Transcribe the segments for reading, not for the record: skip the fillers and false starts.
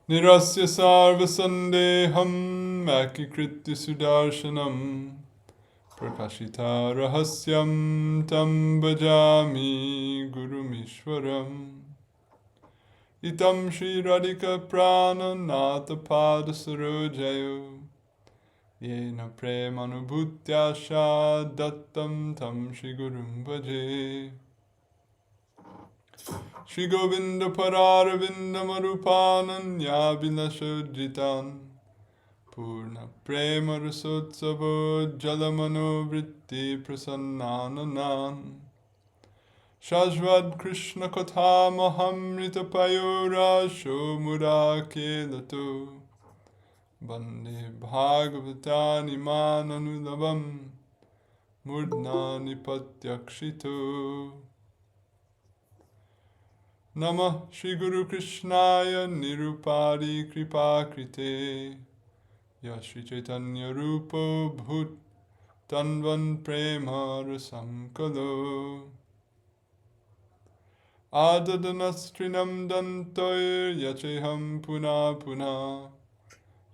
Nirasya sarva sandeham akikritya sudarshanam prakashita rahasyam tam bhajami gurumishwaram itam Sri Radhika prana nata pada sarojayo yena premanubhutyasha dattam tam Shri Gurum bhaje. Shri Govinda Pararavinda Marupananya Vilashojitan Purna Prema Rasotsavo Jalamano Vritti Prasannananan Shajvad Krishna Katha Mahamrita Payora Shomura Kelato Bande Bhagavatani Mananulavam Murdnani Patyakshito. Namah Shri Guru Krishnaya Nirupadi Kripa Krite Yashri Chaitanya Rupo Bhut Tanvan Prema Rasam Kalo Adadanastrinam Dantoir Yacheham Puna Puna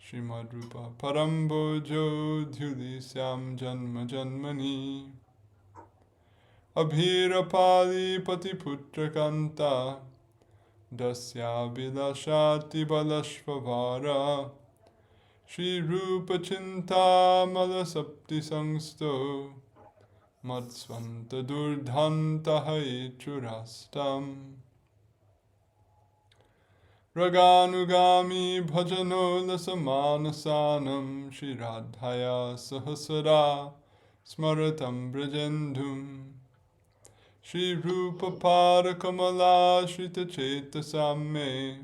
Srimad Rupa Parambojo Dhyulisyam Janma Janmani Abhirapali Patiputra Kanta Dasya Vilashati Balashvavara Sri Rupa Chinta Malasapti Sangsto Matsvanta Durdhanta Haichurastam Raganugami Bhajanola Samanasanam Shri Radhaya Sahasara Smaratam Brajendum Shri Rupa Pada Kamala Shrita Chetasam Me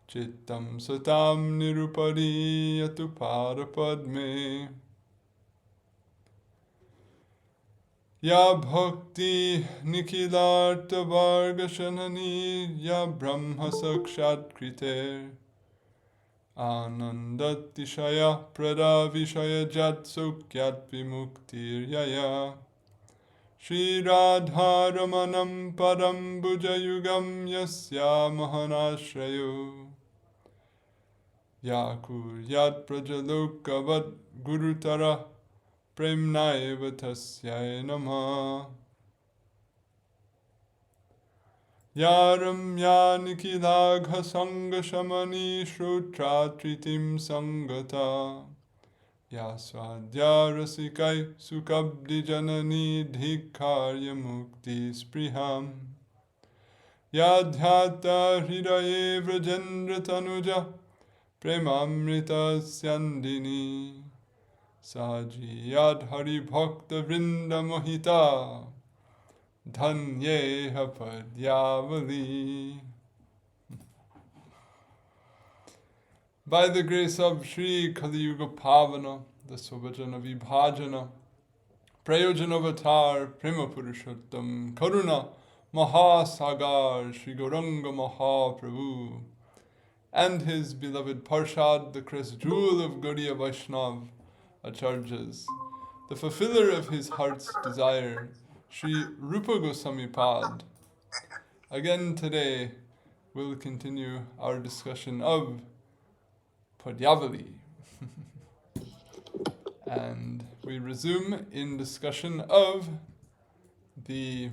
Chittam Satam Nirupari Yatu Pada Padme Ya Bhakti Nikhilarta Varga Shanani Ya Brahma Sakshat Kriter Anandati Shaya Prada Vishaya Jat Sukyat Vimuktir Yaya Shri Radha Ramanam Padam Bhujayugam Yasya Mahanashrayo Yakur Yat Prajalokavad Gurutara Premnaiva Tasyai Namah Yaram Yanikilagha Sangha Shamani Shrutra Tritim Sangata Yasvadya Rasikai Sukabdi Janani Dhikarya Mukti Spriham Yadhyata Hridaye Vrajendra Tanuja Premamrita Syandini Saji Yad Hari Bhakta Vrinda Mohita Dhanyeha Padyavali. By the grace of Sri Kali Yuga Pavana, the Svabhajana Vibhajana, Prayojanavatar Prema Purushottam Karuna Mahasagar Sri Gauranga Mahaprabhu, and his beloved Parshad, the crest jewel of Gaudiya Vaishnav Acharyas, the fulfiller of his heart's desire, Sri Rupa Gosvami Pad. Again today, we'll continue our discussion of Padyavali. And we resume in discussion of the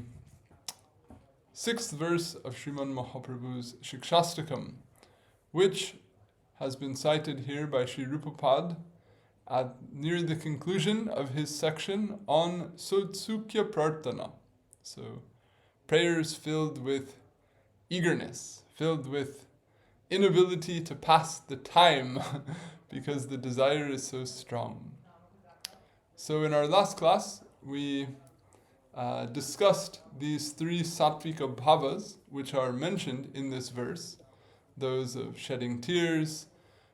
6th verse of Sriman Mahaprabhu's Shikshastakam, which has been cited here by Sri Rupa Pad near the conclusion of his section on Sotsukya Prarthana. So, prayers filled with eagerness, filled with inability to pass the time because the desire is so strong. So in our last class, we discussed these 3 sattvika bhavas which are mentioned in this verse, those of shedding tears,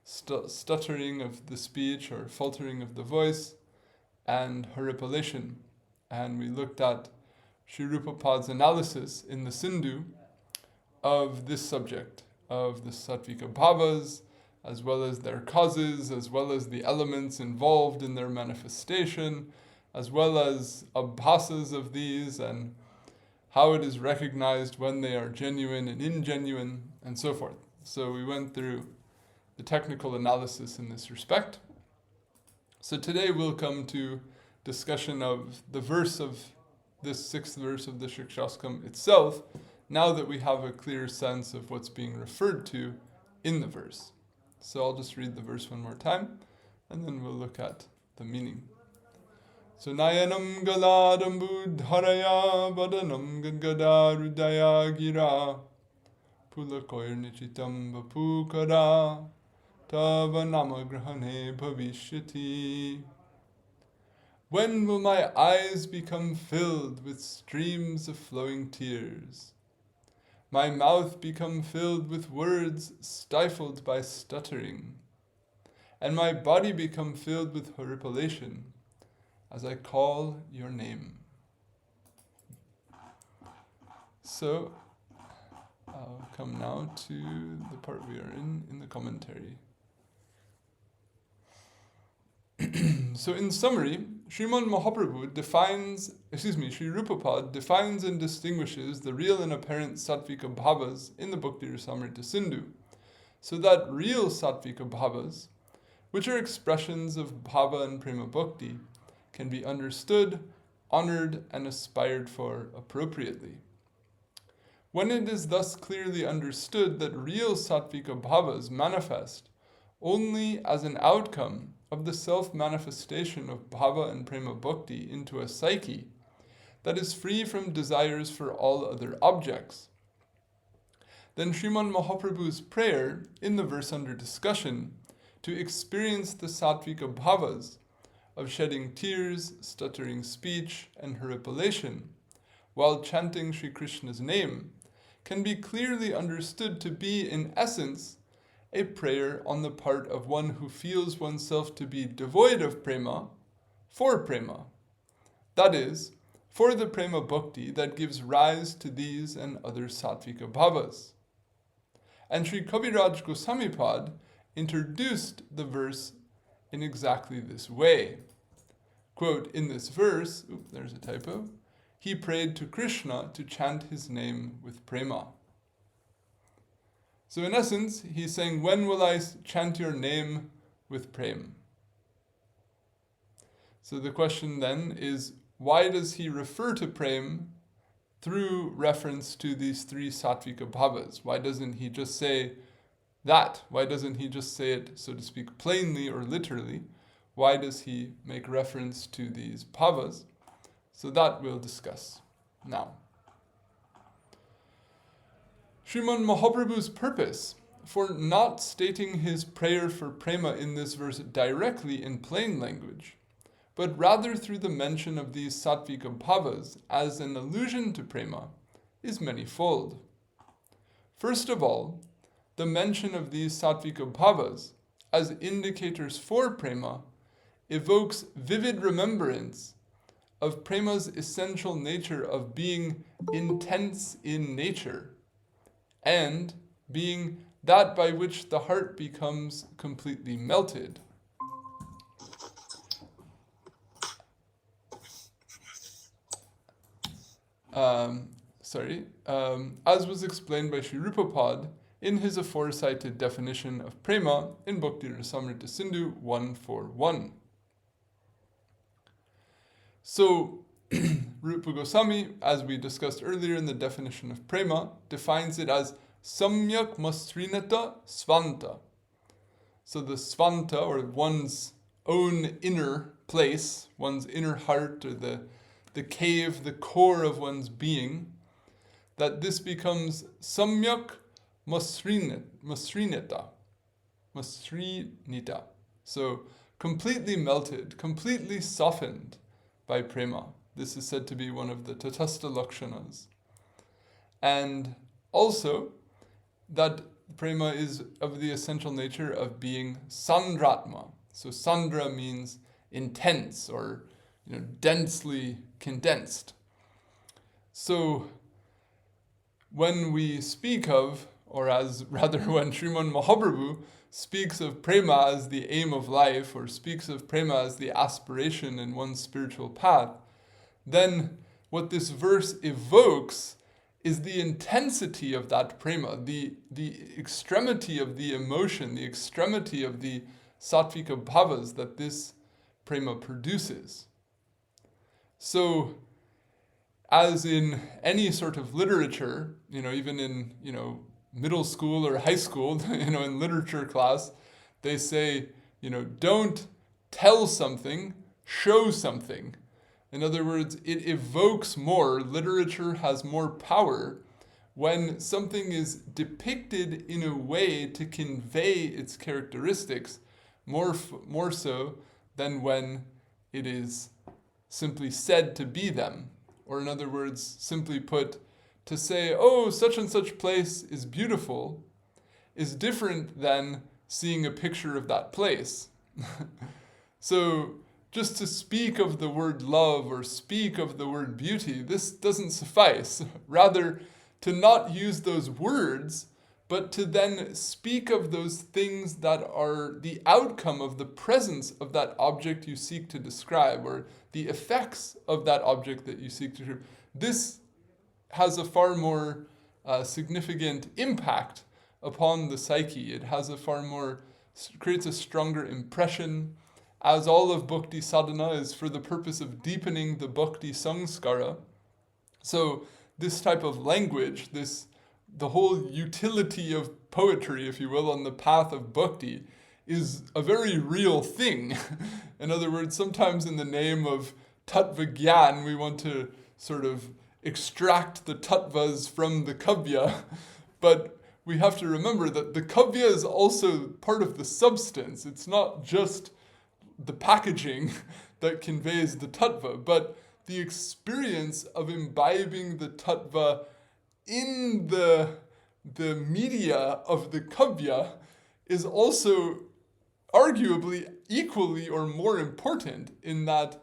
stuttering of the speech or faltering of the voice, and horripilation. And we looked at Sri Rupa Pad's analysis in the Sindhu of this subject, of the sattvika bhavas, as well as their causes, as well as the elements involved in their manifestation, as well as abhasas of these, and how it is recognized when they are genuine and ingenuine, and so forth. So we went through the technical analysis in this respect. So today we'll come to discussion of the verse of this sixth verse of the Shikshastakam itself, now that we have a clear sense of what's being referred to in the verse. So I'll just read the verse one more time, and then we'll look at the meaning. So nayanaṁ galad ambu dhārayā vadanaṁ gadgada ruddhayā girā pulakair nicitaṁ vapuḥ kadā tava nāma grahaṇe bhaviṣyati. When will my eyes become filled with streams of flowing tears? My mouth become filled with words stifled by stuttering, and my body become filled with horripilation as I call your name. So, I'll come now to the part we are in the commentary. So in summary, Sri Rupa defines and distinguishes the real and apparent sattvika bhavas in the Bhakti Rasamrita Sindhu, so that real sattvika bhavas, which are expressions of bhava and prema bhakti, can be understood, honored, and aspired for appropriately. When it is thus clearly understood that real sattvika bhavas manifest only as an outcome of the self-manifestation of bhava and prema bhakti into a psyche that is free from desires for all other objects, then Sriman Mahaprabhu's prayer in the verse under discussion to experience the sattvika bhavas of shedding tears, stuttering speech, and horripilation while chanting Sri Krishna's name can be clearly understood to be, in essence, a prayer on the part of one who feels oneself to be devoid of prema, for prema. That is, for the prema bhakti that gives rise to these and other sattvika bhavas. And Sri Kaviraj Goswami Pad introduced the verse in exactly this way. Quote, in this verse, there's a typo, he prayed to Krishna to chant his name with prema. So in essence, he's saying, when will I chant your name with prem? So the question then is, why does he refer to prem through reference to these three sattvika bhavas? Why doesn't he just say that? Why doesn't he just say it, so to speak, plainly or literally? Why does he make reference to these bhavas? So that we'll discuss now. Sriman Mahaprabhu's purpose for not stating his prayer for prema in this verse directly in plain language, but rather through the mention of these sattvika bhavas as an allusion to prema, is manifold. First of all, the mention of these sattvika bhavas as indicators for prema evokes vivid remembrance of prema's essential nature of being intense in nature, and being that by which the heart becomes completely melted. As was explained by Sri Rupa Pad in his aforecited definition of prema in Bhakti Rasamrita Sindhu 141. So, Rupa Goswami, as we discussed earlier in the definition of prema, defines it as samyak masrinata svanta. So the svanta, or one's own inner place, one's inner heart, or the cave, the core of one's being, that this becomes samyak masrinita. So completely melted, completely softened by prema. This is said to be one of the tatastha lakshanas. And also, that prema is of the essential nature of being sandratma. So sandra means intense or densely condensed. So when we speak of, or as rather when Sriman Mahaprabhu speaks of prema as the aim of life, or speaks of prema as the aspiration in one's spiritual path, then what this verse evokes is the intensity of that prema, the extremity of the emotion, the extremity of the sattvika bhavas that this prema produces. So, as in any sort of literature, even in, middle school or high school, in literature class, they say, don't tell something, show something. In other words, it evokes more, literature has more power when something is depicted in a way to convey its characteristics more so than when it is simply said to be them. Or in other words, simply put, to say, oh, such and such place is beautiful, is different than seeing a picture of that place. So, just to speak of the word love or speak of the word beauty, this doesn't suffice. Rather, to not use those words, but to then speak of those things that are the outcome of the presence of that object you seek to describe, or the effects of that object that you seek to describe. This has a far more significant impact upon the psyche. It has creates a stronger impression, as all of bhakti sadhana is for the purpose of deepening the bhakti samskara. So this type of language, the whole utility of poetry, if you will, on the path of bhakti, is a very real thing. In other words, sometimes in the name of tattva gyan, we want to sort of extract the tattvas from the kavya, but we have to remember that the kavya is also part of the substance. It's not just the packaging that conveys the tattva, but the experience of imbibing the tattva in the media of the kavya is also arguably equally or more important, in that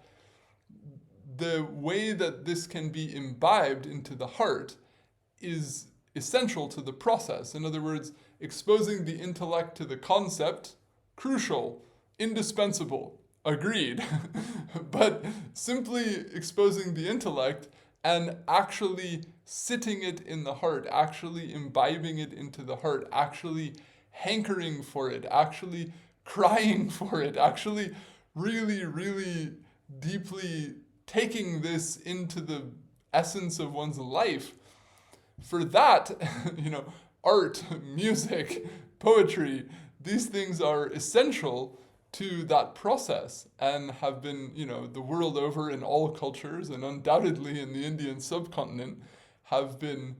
the way that this can be imbibed into the heart is essential to the process. In other words, exposing the intellect to the concept, crucial, indispensable, agreed. But simply exposing the intellect and actually sitting it in the heart, actually imbibing it into the heart, actually hankering for it, actually crying for it, actually really, really deeply taking this into the essence of one's life. For that, art, music, poetry, these things are essential to that process, and have been, the world over in all cultures, and undoubtedly in the Indian subcontinent, have been,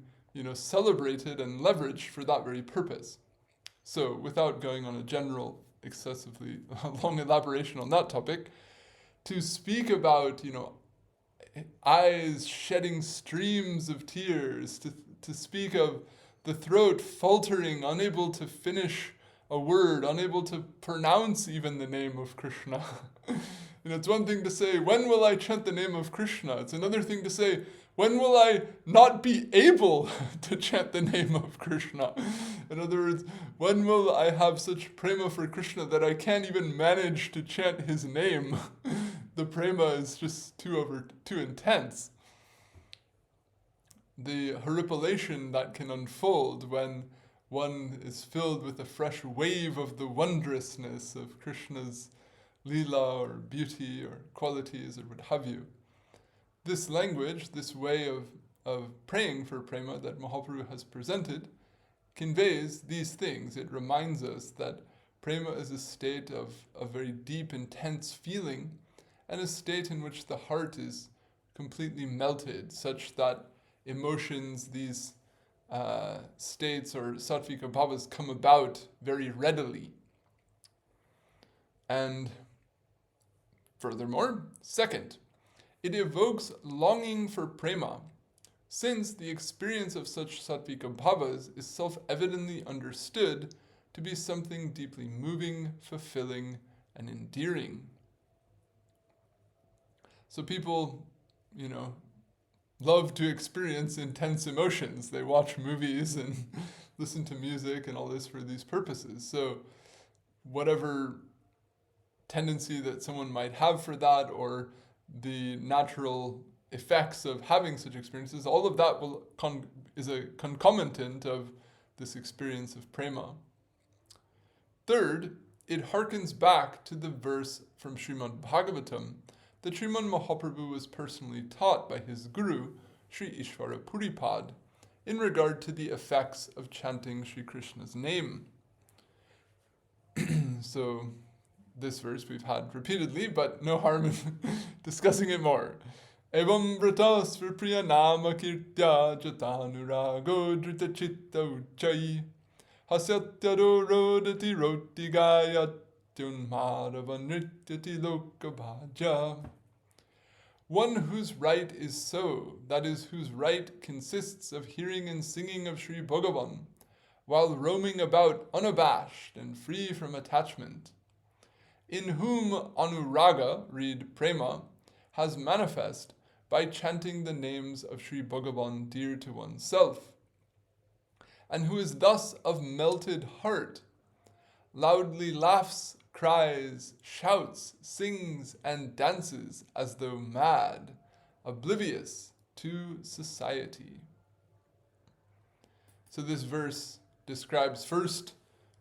celebrated and leveraged for that very purpose. So, without going on a general, excessively long elaboration on that topic, to speak about, eyes shedding streams of tears, to speak of the throat faltering, unable to finish a word, unable to pronounce even the name of Krishna. It's one thing to say, when will I chant the name of Krishna? It's another thing to say, when will I not be able to chant the name of Krishna? In other words, when will I have such prema for Krishna that I can't even manage to chant his name? The prema is just too intense. The horripilation that can unfold when one is filled with a fresh wave of the wondrousness of Krishna's lila or beauty or qualities or what have you. This language, this way of praying for prema that Mahaprabhu has presented, conveys these things. It reminds us that prema is a state of a very deep, intense feeling, and a state in which the heart is completely melted, such that emotions, these states or sattvika bhavas, come about very readily. And furthermore, second, it evokes longing for prema, since the experience of such sattvika bhavas is self-evidently understood to be something deeply moving, fulfilling, and endearing. So people, love to experience intense emotions. They watch movies and listen to music and all this for these purposes. So whatever tendency that someone might have for that, or the natural effects of having such experiences, all of that will is a concomitant of this experience of prema. Third, it harkens back to the verse from Srimad Bhagavatam that Srimad Mahaprabhu was personally taught by his guru, Sri Ishvara Puripad, in regard to the effects of chanting Sri Krishna's name. So, this verse we've had repeatedly, but no harm in discussing it more. Evam vratas priya nama kirtya jatanurago drita chitta uchai hasatyado rodati roti gayatyunmadava nrityati lokabhaja. One whose right is so, that is, whose right consists of hearing and singing of Sri Bhagavan, while roaming about unabashed and free from attachment, in whom anuraga, read prema, has manifest by chanting the names of Sri Bhagavan dear to oneself, and who is thus of melted heart, loudly laughs, cries, shouts, sings, and dances as though mad, oblivious to society. So this verse describes first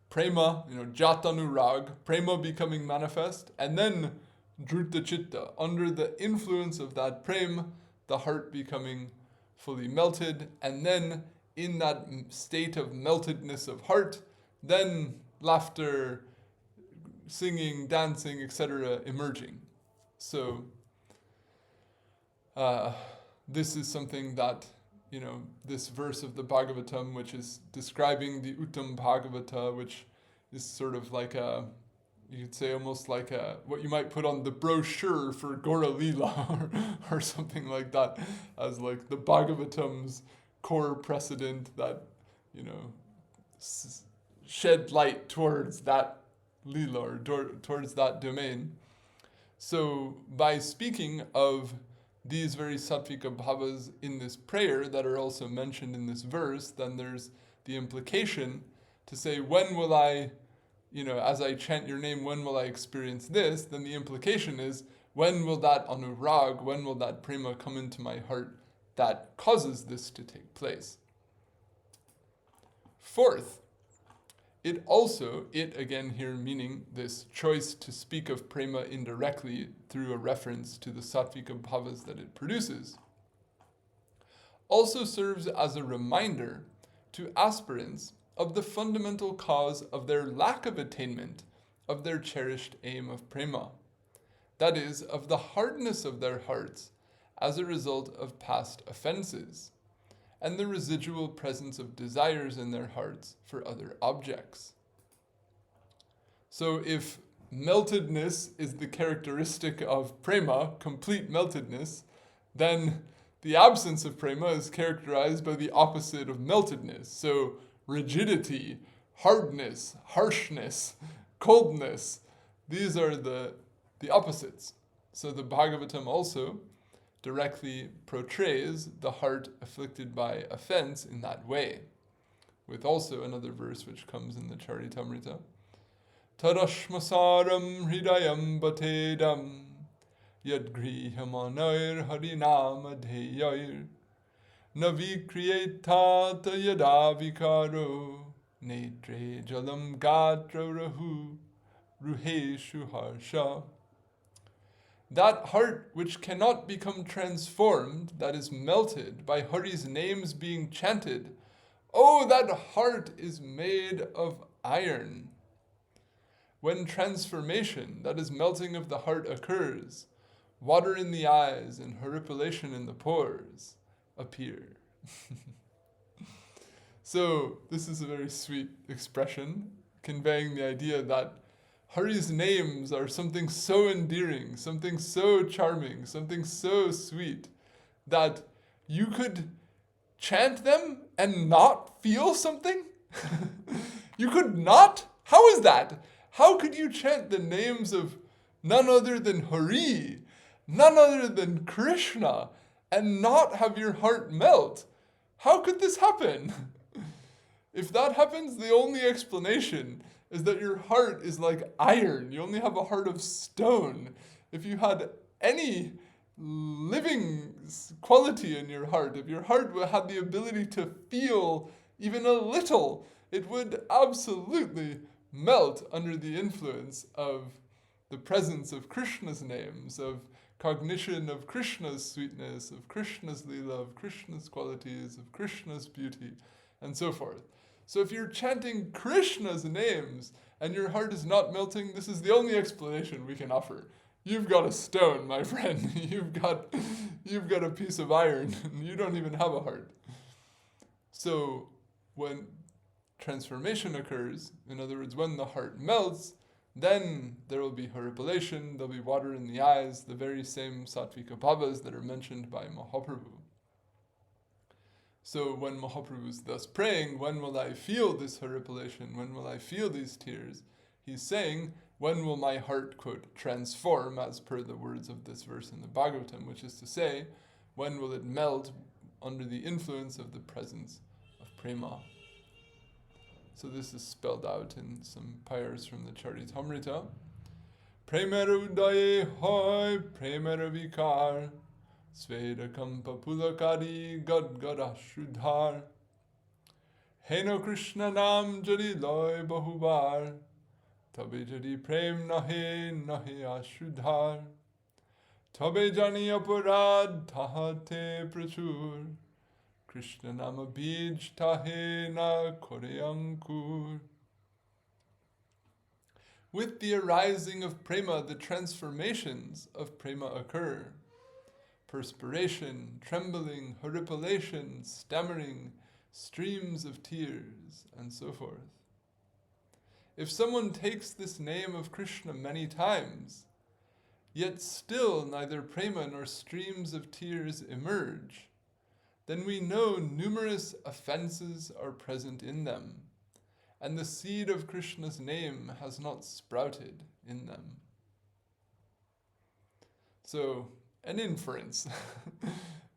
prema, jatanurag, prema becoming manifest, and then druta chitta, under the influence of that prema, the heart becoming fully melted, and then in that state of meltedness of heart, then laughter, singing, dancing, etc. emerging. So this is something that, this verse of the Bhagavatam, which is describing the Uttam Bhagavata, which is sort of like you could say almost like what you might put on the brochure for Gora Lila or something like that, as like the Bhagavatam's core precedent that, shed light towards that Lila or towards that domain. So by speaking of these very sattvika bhavas in this prayer that are also mentioned in this verse, then there's the implication to say, when will I, as I chant your name, when will I experience this? Then the implication is, when will that anurag, when will that prema come into my heart that causes this to take place? Fourth, it again here meaning this choice to speak of prema indirectly through a reference to the sattvika bhavas that it produces, also serves as a reminder to aspirants of the fundamental cause of their lack of attainment of their cherished aim of prema, that is, of the hardness of their hearts as a result of past offenses, and the residual presence of desires in their hearts for other objects. So if meltedness is the characteristic of prema, complete meltedness, then the absence of prema is characterized by the opposite of meltedness. So rigidity, hardness, harshness, coldness, these are the opposites. So the Bhagavatam also directly portrays the heart afflicted by offense in that way, with also another verse which comes in the Charitamrita. Tarashmasaram hridayam batedam yadgrihamanar harinama dheyair navikriyetata yadavikaro netre jalam gatra rahu ruheshu harsha. That heart which cannot become transformed, that is melted by Hari's names being chanted, oh, that heart is made of iron. When transformation, that is melting of the heart, occurs, water in the eyes and horripilation in the pores appear. So this is a very sweet expression, conveying the idea that Hari's names are something so endearing, something so charming, something so sweet, that you could chant them and not feel something? You could not? How is that? How could you chant the names of none other than Hari, none other than Krishna, and not have your heart melt? How could this happen? If that happens, the only explanation is that your heart is like iron. You only have a heart of stone. If you had any living quality in your heart, if your heart had the ability to feel even a little, it would absolutely melt under the influence of the presence of Krishna's names, of cognition of Krishna's sweetness, of Krishna's lila, of Krishna's qualities, of Krishna's beauty, and so forth. So if you're chanting Krishna's names and your heart is not melting, this is the only explanation we can offer. You've got a stone, my friend. You've got a piece of iron. You don't even have a heart. So when transformation occurs, in other words, when the heart melts, then there will be horripilation, there'll be water in the eyes, the very same sattvika bhavas that are mentioned by Mahaprabhu. So when Mahaprabhu is thus praying, when will I feel this horripilation? When will I feel these tears? He's saying, when will my heart, quote, transform, as per the words of this verse in the Bhagavatam, which is to say, when will it melt under the influence of the presence of prema? So this is spelled out in some pairs from the Charitamrita. Premera udaye hoy, premera vikar, sveda kampa pulakair gadgada shuddhar. Heno Krishna nam jadi loy bahubar, tabe jadi prem nahe ashuddhar. Tabe jani aparad tahate prachur. Krishna nama bij tahe na koreyankur. With the arising of prema, the transformations of prema occur. Perspiration, trembling, horripilation, stammering, streams of tears, and so forth. If someone takes this name of Krishna many times, yet still neither prema nor streams of tears emerge, then we know numerous offenses are present in them, and the seed of Krishna's name has not sprouted in them. So, an inference.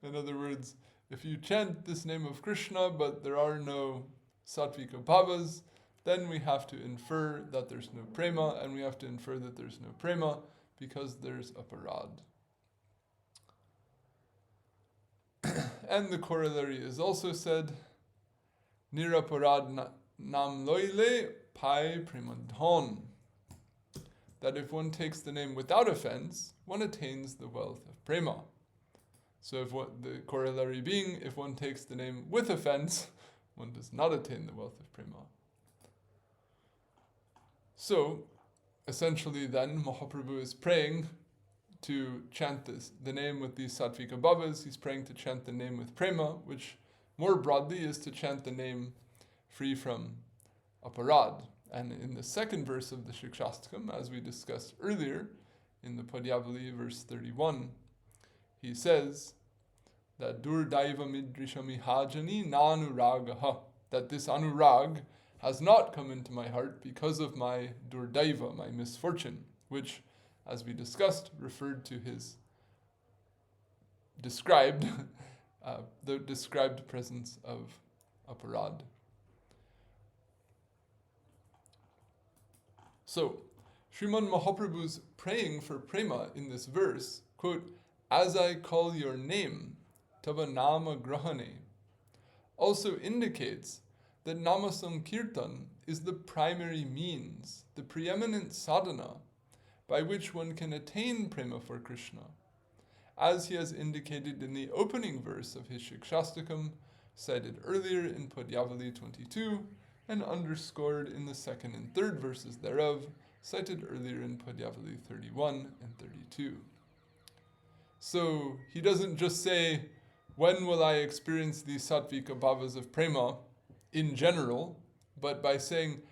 In other words, if you chant this name of Krishna, but there are no sattvika bhavas, then we have to infer that there's no prema, and we have to infer that there's no prema because there's aparad. And the corollary is also said, niraparad nam loile pai premadhon, that if one takes the name without offense, one attains the wealth of prema. So if the corollary being, if one takes the name with offense, one does not attain the wealth of prema. So, essentially then, Mahaprabhu is praying to chant the name with these sattvika bhavas. He's praying to chant the name with prema, which more broadly is to chant the name free from aparad. And in the second verse of the Shikshastakam, as we discussed earlier, in the Padyavali, verse 31, he says that durdaiva midrishami hajani nanuragaha, that this anurag has not come into my heart because of my durdaiva, my misfortune, which, as we discussed, referred to his described, the described presence of aparad. So, Sriman Mahaprabhu's praying for prema in this verse, quote, as I call your name, tava nāma grahaṇe, also indicates that nama sankirtan is the primary means, the preeminent sadhana, by which one can attain prema for Krishna, as he has indicated in the opening verse of his Shikshastakam, cited earlier in Padyavali 22, and underscored in the second and third verses thereof, cited earlier in Padyavali 31 and 32. So he doesn't just say, when will I experience these sattvika bhavas of prema in general, but by saying,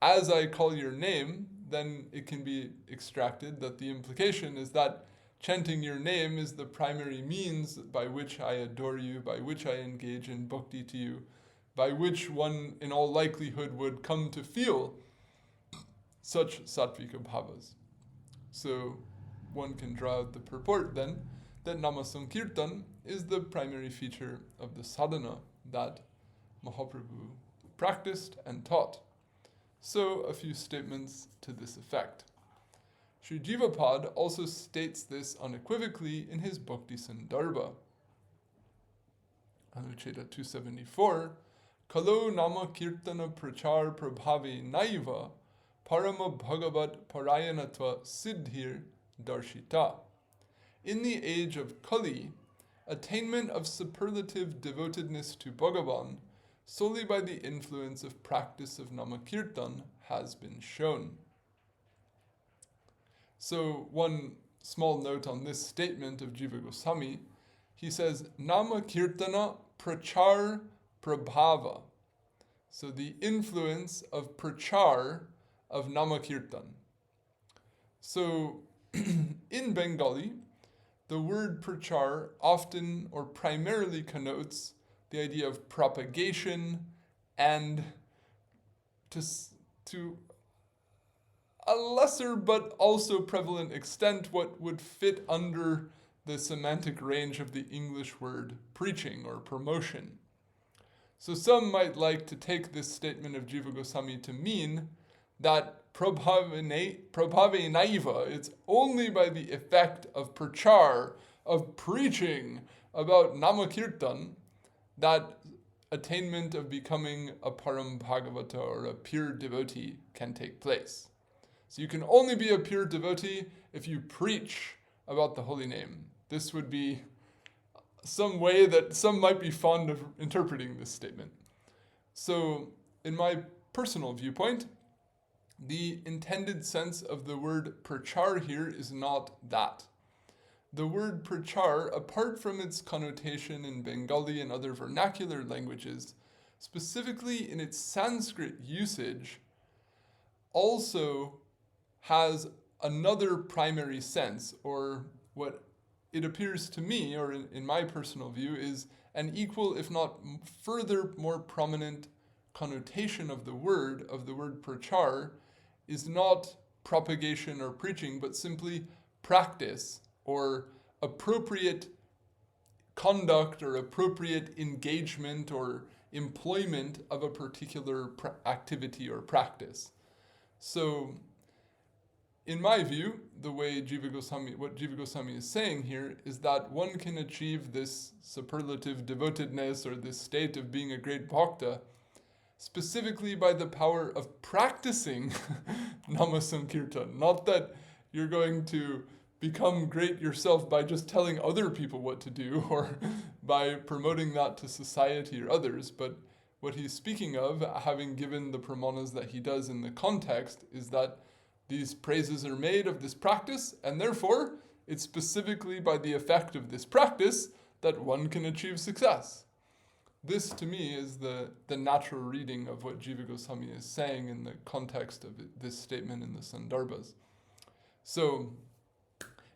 as I call your name, then it can be extracted that the implication is that chanting your name is the primary means by which I adore you, by which I engage in bhakti to you, by which one in all likelihood would come to feel such sattvika bhavas. So one can draw out the purport then that nama sankirtan is the primary feature of the sadhana that Mahaprabhu practiced and taught. So a few statements to this effect. Sri Jivapad also states this unequivocally in his Bhakti Sandarbha. Anucheta 274, Kalo nama kirtana prachar prabhavi naiva parama bhagavat parayanatva siddhir darshita. In the age of Kali, attainment of superlative devotedness to Bhagavan solely by the influence of practice of Namakirtan has been shown. So one small note on this statement of Jiva Gosvami, he says, Namakirtana prachar prabhava. So the influence of prachar of Namakirtan. So in Bengali, the word prachar often or primarily connotes the idea of propagation and to a lesser but also prevalent extent what would fit under the semantic range of the English word preaching or promotion. So some might like to take this statement of Jiva Goswami to mean that prabhave naiva, it's only by the effect of prachar, of preaching about namakirtan, that attainment of becoming a param bhagavata or a pure devotee can take place. So you can only be a pure devotee if you preach about the holy name. This would be some way that some might be fond of interpreting this statement. So in my personal viewpoint, the intended sense of the word prachar here is not that. The word prachar, apart from its connotation in Bengali and other vernacular languages, specifically in its Sanskrit usage, also has another primary sense, or what it appears to me, or in my personal view, is an equal, if not further, more prominent connotation of the word prachar, is not propagation or preaching, but simply practice or appropriate conduct or appropriate engagement or employment of a particular activity or practice. So, in my view, the way what Jiva Goswami is saying here is that one can achieve this superlative devotedness or this state of being a great bhakta specifically by the power of practicing Nama Sankirtan. Not that you're going to become great yourself by just telling other people what to do or by promoting that to society or others, but what he's speaking of, having given the pramanas that he does in the context, is that these praises are made of this practice, and therefore it's specifically by the effect of this practice that one can achieve success. This, to me, is the natural reading of what Jiva Goswami is saying in the context of this statement in the Sandarbhas. So,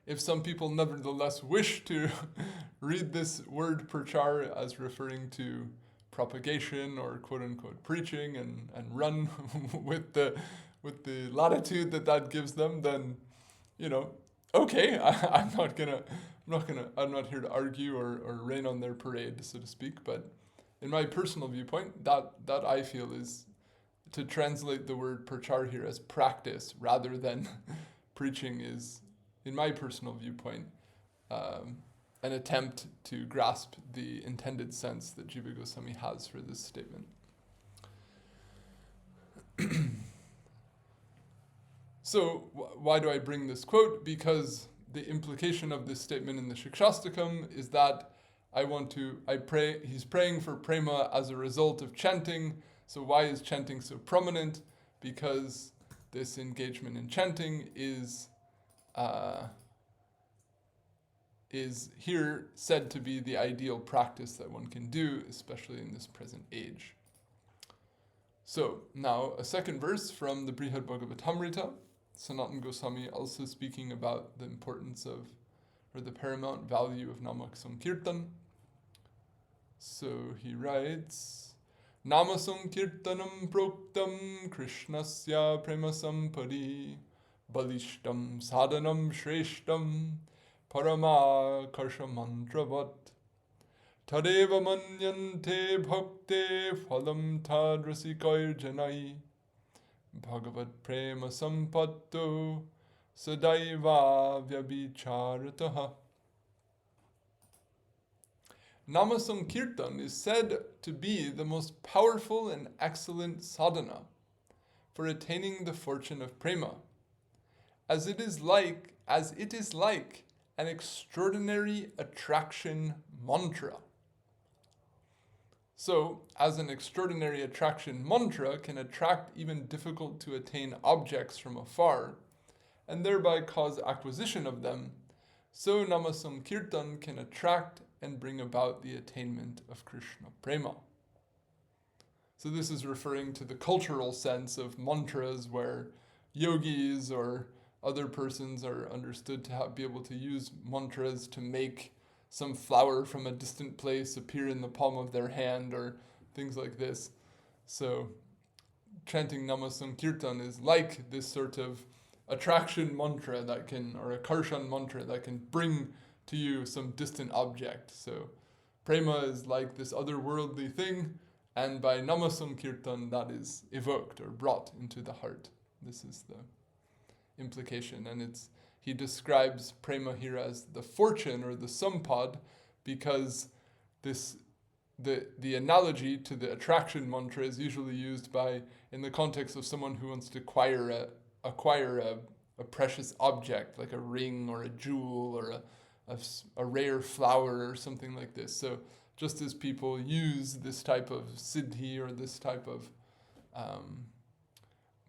if some people nevertheless wish to read this word prachar as referring to propagation or quote-unquote preaching and run with the latitude that gives them, then, okay, I'm not here to argue or rain on their parade, so to speak, but in my personal viewpoint, that I feel is to translate the word prachar here as practice rather than preaching is, in my personal viewpoint, an attempt to grasp the intended sense that Jiva Goswami has for this statement. So, why do I bring this quote? Because the implication of this statement in the Shikshastakam is that he's praying for prema as a result of chanting. So why is chanting so prominent? Because this engagement in chanting is here said to be the ideal practice that one can do, especially in this present age. So now a second verse from the Brihad Bhagavatamrita, Sanatana Gosvami also speaking about the importance of, or the paramount value of Nama Sankirtan. So he writes, Nama Sankirtanam proktam Krishnasya prema sampadi balishtam sadhanam shreshtam parama karsha mantravat tadeva manyante bhakte phalam tad rasikair janai bhagavat prema sampatto sadaiva vyabhicharataha. Nama Sankirtan is said to be the most powerful and excellent sadhana for attaining the fortune of prema, as it is like an extraordinary attraction mantra. So, as an extraordinary attraction mantra can attract even difficult to attain objects from afar, and thereby cause acquisition of them, so Nama Sankirtan can attract and bring about the attainment of Krishna prema. So this is referring to the cultural sense of mantras where yogis or other persons are understood to be able to use mantras to make some flower from a distant place appear in the palm of their hand or things like this. So chanting Nama Sankirtan is like this sort of attraction mantra that can, or akarshan mantra that can bring to you some distant object. So prema is like this otherworldly thing, and by Nama Sankirtan that is evoked or brought into the heart. This is the implication, and he describes prema here as the fortune or the sampad, because the analogy to the attraction mantra is usually used in the context of someone who wants to acquire a precious object like a ring or a jewel or a rare flower or something like this. So just as people use this type of siddhi or this type of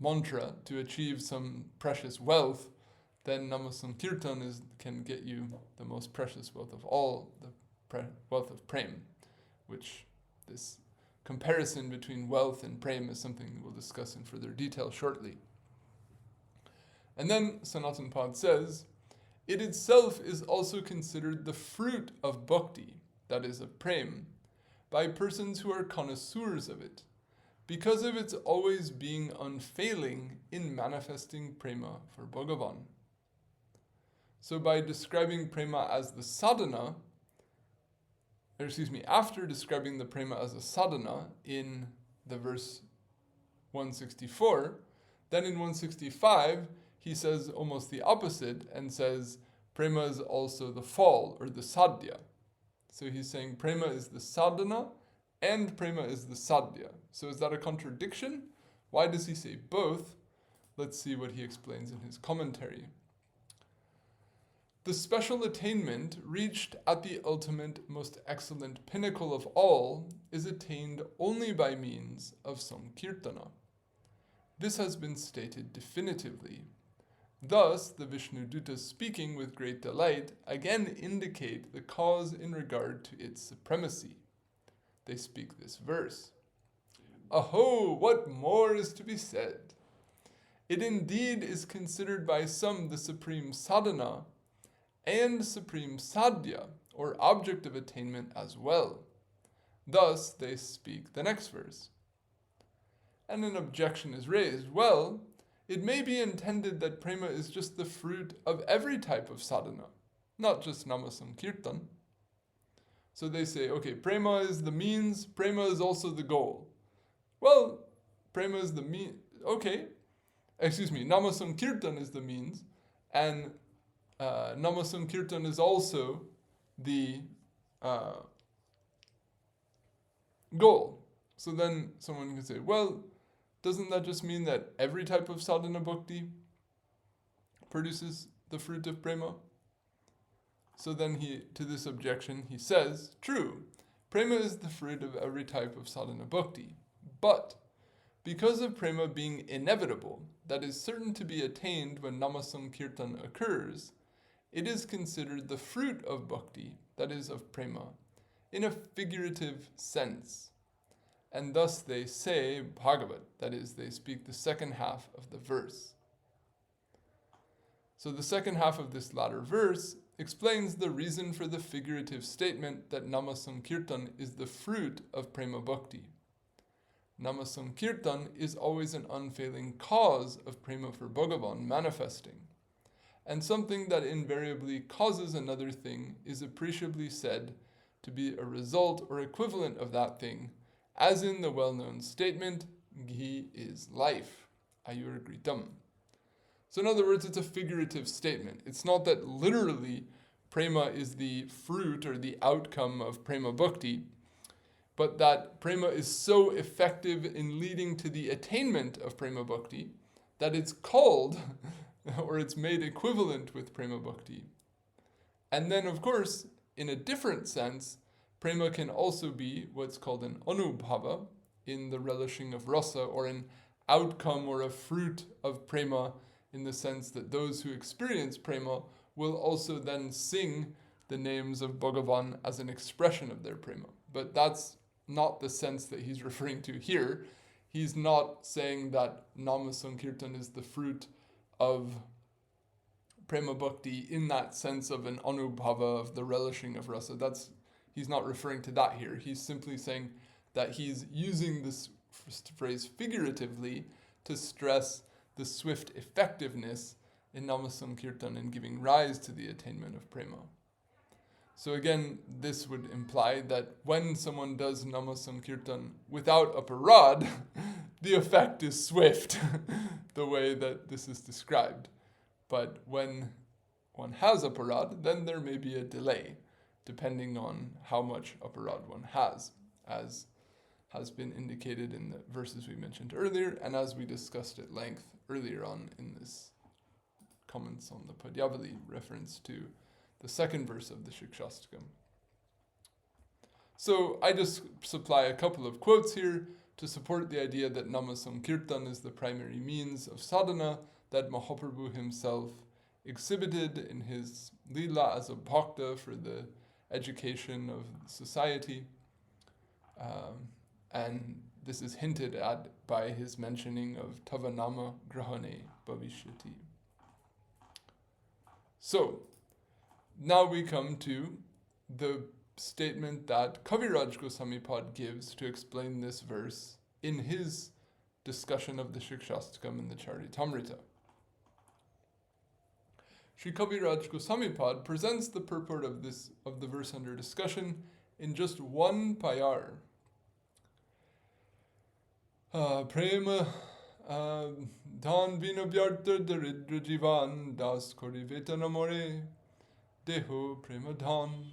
mantra to achieve some precious wealth, then Nama Sankirtan can get you the most precious wealth of all, the wealth of prem, which this comparison between wealth and prem is something we'll discuss in further detail shortly. And then Sanatana Pad says, it itself is also considered the fruit of bhakti, that is of prem, by persons who are connoisseurs of it, because of its always being unfailing in manifesting prema for Bhagavan. So by describing prema as the sadhana, after describing the prema as a sadhana in the verse 164, then in 165, he says almost the opposite and says prema is also the fall or the sadhya. So he's saying prema is the sadhana and prema is the sadhya. So is that a contradiction? Why does he say both? Let's see what he explains in his commentary. The special attainment reached at the ultimate, most excellent pinnacle of all is attained only by means of Sankirtana. This has been stated definitively. Thus, the Vishnudutas speaking with great delight again indicate the cause in regard to its supremacy. They speak this verse. Aho, what more is to be said? It indeed is considered by some the supreme sadhana and supreme sadhya, or object of attainment as well. Thus they speak the next verse. And an objection is raised. Well, it may be intended that prema is just the fruit of every type of sadhana, not just Nama Sankirtan. So they say, okay, prema is the means, prema is also the goal. Well, prema is the means, Nama Sankirtan is the means, and Nama Sankirtan is also the goal. So then someone can say, well, doesn't that just mean that every type of sadhana bhakti produces the fruit of prema? So then to this objection, he says, true, prema is the fruit of every type of sadhana bhakti, but because of prema being inevitable, that is certain to be attained when Nama Sankirtan occurs, it is considered the fruit of bhakti, that is of prema, in a figurative sense. And thus they say Bhagavat, that is, they speak the second half of the verse. So the second half of this latter verse explains the reason for the figurative statement that Nama Sankirtan is the fruit of prema bhakti. Nama Sankirtan is always an unfailing cause of prema for Bhagavan manifesting, and something that invariably causes another thing is appreciably said to be a result or equivalent of that thing, as in the well-known statement, Ghee is life, ayurgritam. So in other words, it's a figurative statement. It's not that literally prema is the fruit or the outcome of prema bhakti, but that prema is so effective in leading to the attainment of prema bhakti that it's called or it's made equivalent with prema bhakti. And then, of course, in a different sense, prema can also be what's called an anubhava, in the relishing of rasa, or an outcome or a fruit of prema, in the sense that those who experience prema will also then sing the names of Bhagavan as an expression of their prema. But that's not the sense that he's referring to here. He's not saying that Nama Sankirtan is the fruit of prema bhakti in that sense of an anubhava, of the relishing of rasa. He's not referring to that here. He's simply saying that he's using this phrase figuratively to stress the swift effectiveness in Nama Sankirtan in giving rise to the attainment of prema. So again, this would imply that when someone does Nama Sankirtan without aparad, the effect is swift, the way that this is described. But when one has aparad, then there may be a delay, depending on how much aparad one has, as has been indicated in the verses we mentioned earlier, and as we discussed at length earlier on in this comments on the Padyavali reference to the second verse of the Shikshastakam. So I just supply a couple of quotes here to support the idea that Nama Sankirtan is the primary means of sadhana that Mahaprabhu himself exhibited in his lila as a bhakta for the education of society. And this is hinted at by his mentioning of tava nāma grahaṇe bhaviṣyati. So, now we come to the statement that Kaviraj Goswami Pad gives to explain this verse in his discussion of the Shikshastakam and the Charitamrita. Sri Kaviraj Goswami Pad presents the purport of the verse under discussion in just one payar. Prema dhan vina vyarta daridra jivan das kori vetanamore deho prema dhan.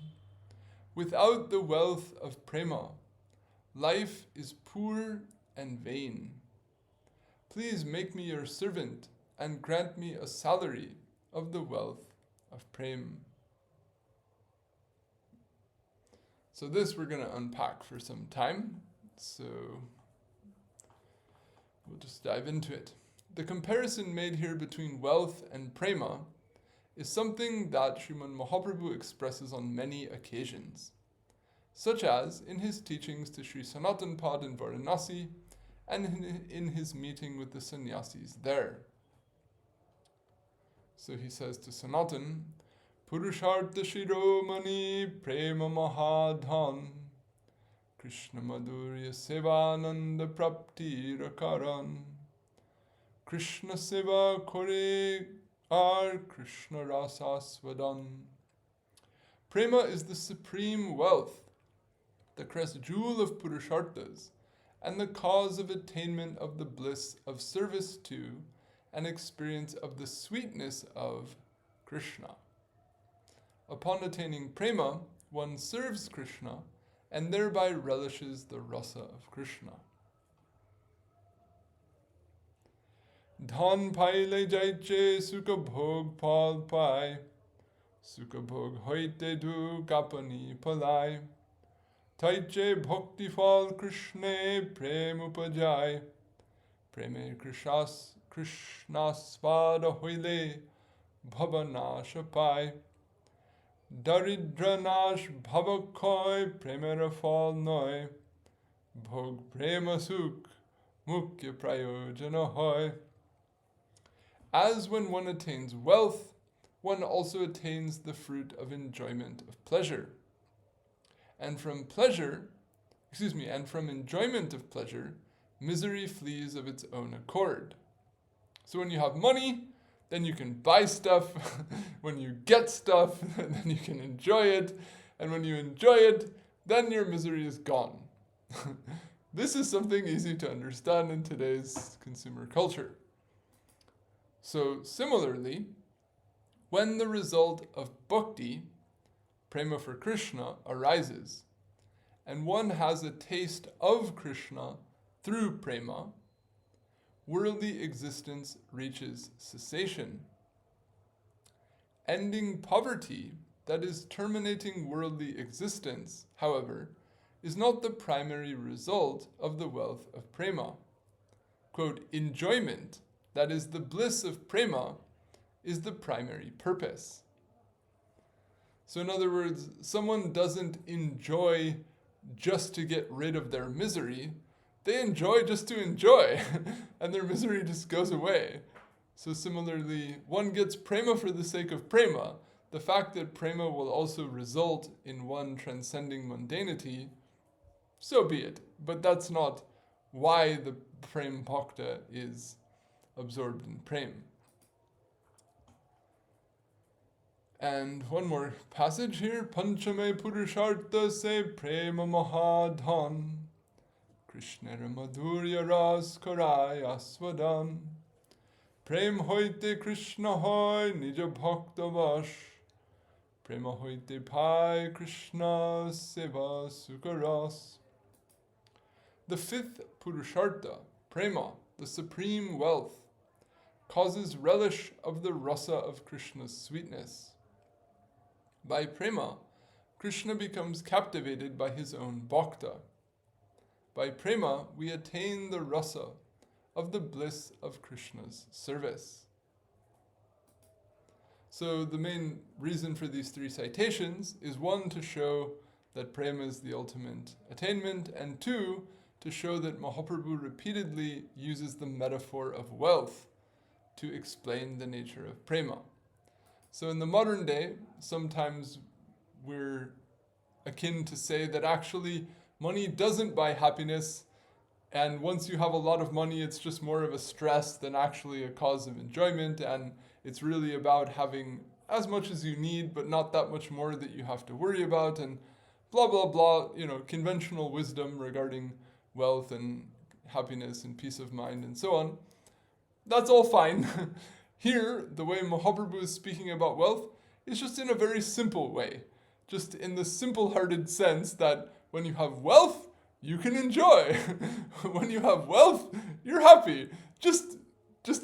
Without the wealth of prema, life is poor and vain. Please make me your servant and grant me a salary of the wealth of prem. So this we're going to unpack for some time. So we'll just dive into it. The comparison made here between wealth and prema is something that Srimad Mahaprabhu expresses on many occasions, such as in his teachings to Sri Sanatana Pad in Varanasi and in his meeting with the sannyasis there. So he says to Sanatan, Purushartha Shiromani Prema Mahadhan Krishna Madhurya Sevananda Prapti Rakaran Krishna Seva Kore Ar Krishna Rasasvadan. Prema is the supreme wealth, the crest jewel of Purusharthas, and the cause of attainment of the bliss of service to and experience of the sweetness of Krishna. Upon attaining prema, one serves Krishna and thereby relishes the rasa of Krishna. Dhan paile jaiche sukha bhog pal pai, sukha bhog hoite du kapani palai, taiche bhakti fal Krishne prem upajai, preme Krishnasvada hoile bhavanasha pai, daridranash bhavakoy premera fal noy, bhog prema suk mukhya prayojana hoy. As when one attains wealth, one also attains the fruit of enjoyment of pleasure. And from enjoyment of pleasure, misery flees of its own accord. So when you have money, then you can buy stuff. When you get stuff, then you can enjoy it. And when you enjoy it, then your misery is gone. This is something easy to understand in today's consumer culture. So similarly, when the result of bhakti, prema for Krishna, arises, and one has a taste of Krishna through prema, worldly existence reaches cessation. Ending poverty, that is terminating worldly existence, however, is not the primary result of the wealth of prema. Quote, enjoyment, that is the bliss of prema, is the primary purpose. So in other words, someone doesn't enjoy just to get rid of their misery. They enjoy just to enjoy, and their misery just goes away. So similarly, one gets prema for the sake of prema. The fact that prema will also result in one transcending mundanity, so be it. But that's not why the prem bhakta is absorbed in prem. And one more passage here. Panchame purushartha se prema mahadhan Krishnera madhurya ras karaya swadan Prem hoite Krishna hoy nija bhakta vash Prema hoite pai Krishna seva sukaras. The fifth purushartha, prema, the supreme wealth, causes relish of the rasa of Krishna's sweetness. By prema, Krishna becomes captivated by his own bhakta. By prema, we attain the rasa of the bliss of Krishna's service. So the main reason for these three citations is one, to show that prema is the ultimate attainment, and two, to show that Mahaprabhu repeatedly uses the metaphor of wealth to explain the nature of prema. So in the modern day, sometimes we're akin to say that actually money doesn't buy happiness, and once you have a lot of money, it's just more of a stress than actually a cause of enjoyment, and it's really about having as much as you need, but not that much more that you have to worry about, and blah, blah, blah, conventional wisdom regarding wealth and happiness and peace of mind and so on. That's all fine. Here, the way Mahaprabhu is speaking about wealth is just in a very simple way. Just in the simple-hearted sense that when you have wealth, you can enjoy. When you have wealth, you're happy. Just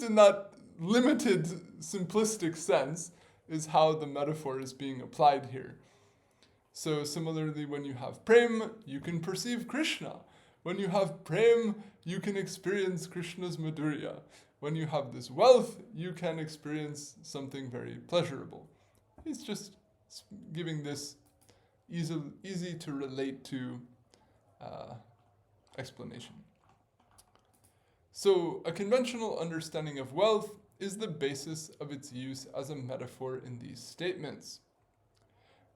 in that limited, simplistic sense is how the metaphor is being applied here. So similarly, when you have prem, you can perceive Krishna. When you have prem, you can experience Krishna's madhurya. When you have this wealth, you can experience something very pleasurable. He's just giving this easy to relate to explanation. So a conventional understanding of wealth is the basis of its use as a metaphor in these statements.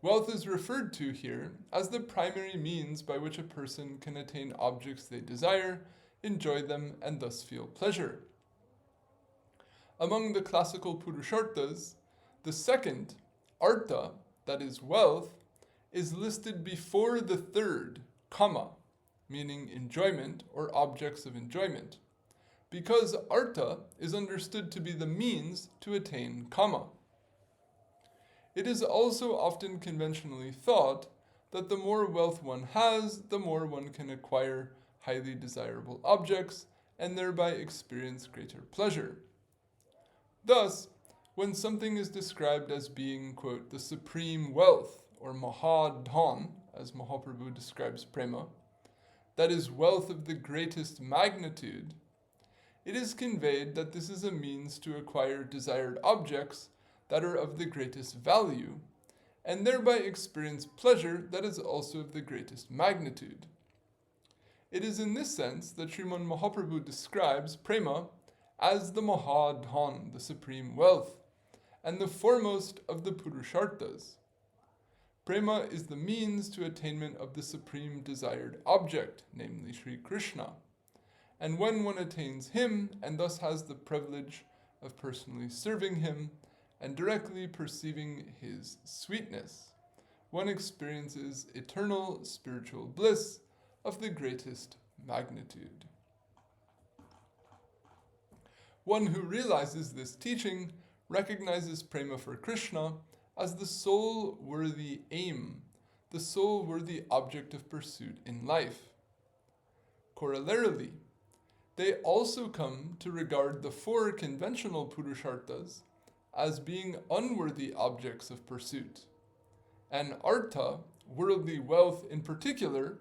Wealth is referred to here as the primary means by which a person can attain objects they desire, enjoy them, and thus feel pleasure. Among the classical purusharthas, the second, artha, that is wealth, is listed before the third, kama, meaning enjoyment or objects of enjoyment, because artha is understood to be the means to attain kama. It is also often conventionally thought that the more wealth one has, the more one can acquire highly desirable objects and thereby experience greater pleasure. Thus, when something is described as being, quote, the supreme wealth, or mahadhan, as Mahaprabhu describes prema, that is wealth of the greatest magnitude, it is conveyed that this is a means to acquire desired objects that are of the greatest value, and thereby experience pleasure that is also of the greatest magnitude. It is in this sense that Sriman Mahaprabhu describes prema as the mahadhan, the supreme wealth, and the foremost of the purusharthas. Prema is the means to attainment of the supreme desired object, namely Sri Krishna. And when one attains him, and thus has the privilege of personally serving him, and directly perceiving his sweetness, one experiences eternal spiritual bliss of the greatest magnitude. One who realizes this teaching recognizes prema for Krishna as the sole worthy aim, the sole worthy object of pursuit in life. Corollarily, they also come to regard the four conventional purusharthas as being unworthy objects of pursuit, and artha, worldly wealth in particular,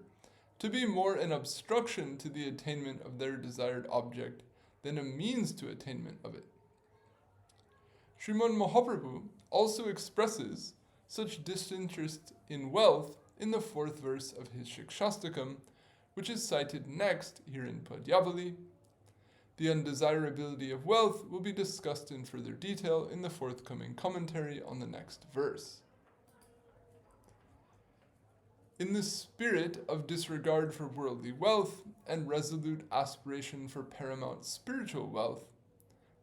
to be more an obstruction to the attainment of their desired object than a means to attainment of it. Srimad Mahaprabhu also expresses such disinterest in wealth in the 4th verse of his Shikshastakam, which is cited next here in Padyavali. The undesirability of wealth will be discussed in further detail in the forthcoming commentary on the next verse. In the spirit of disregard for worldly wealth and resolute aspiration for paramount spiritual wealth,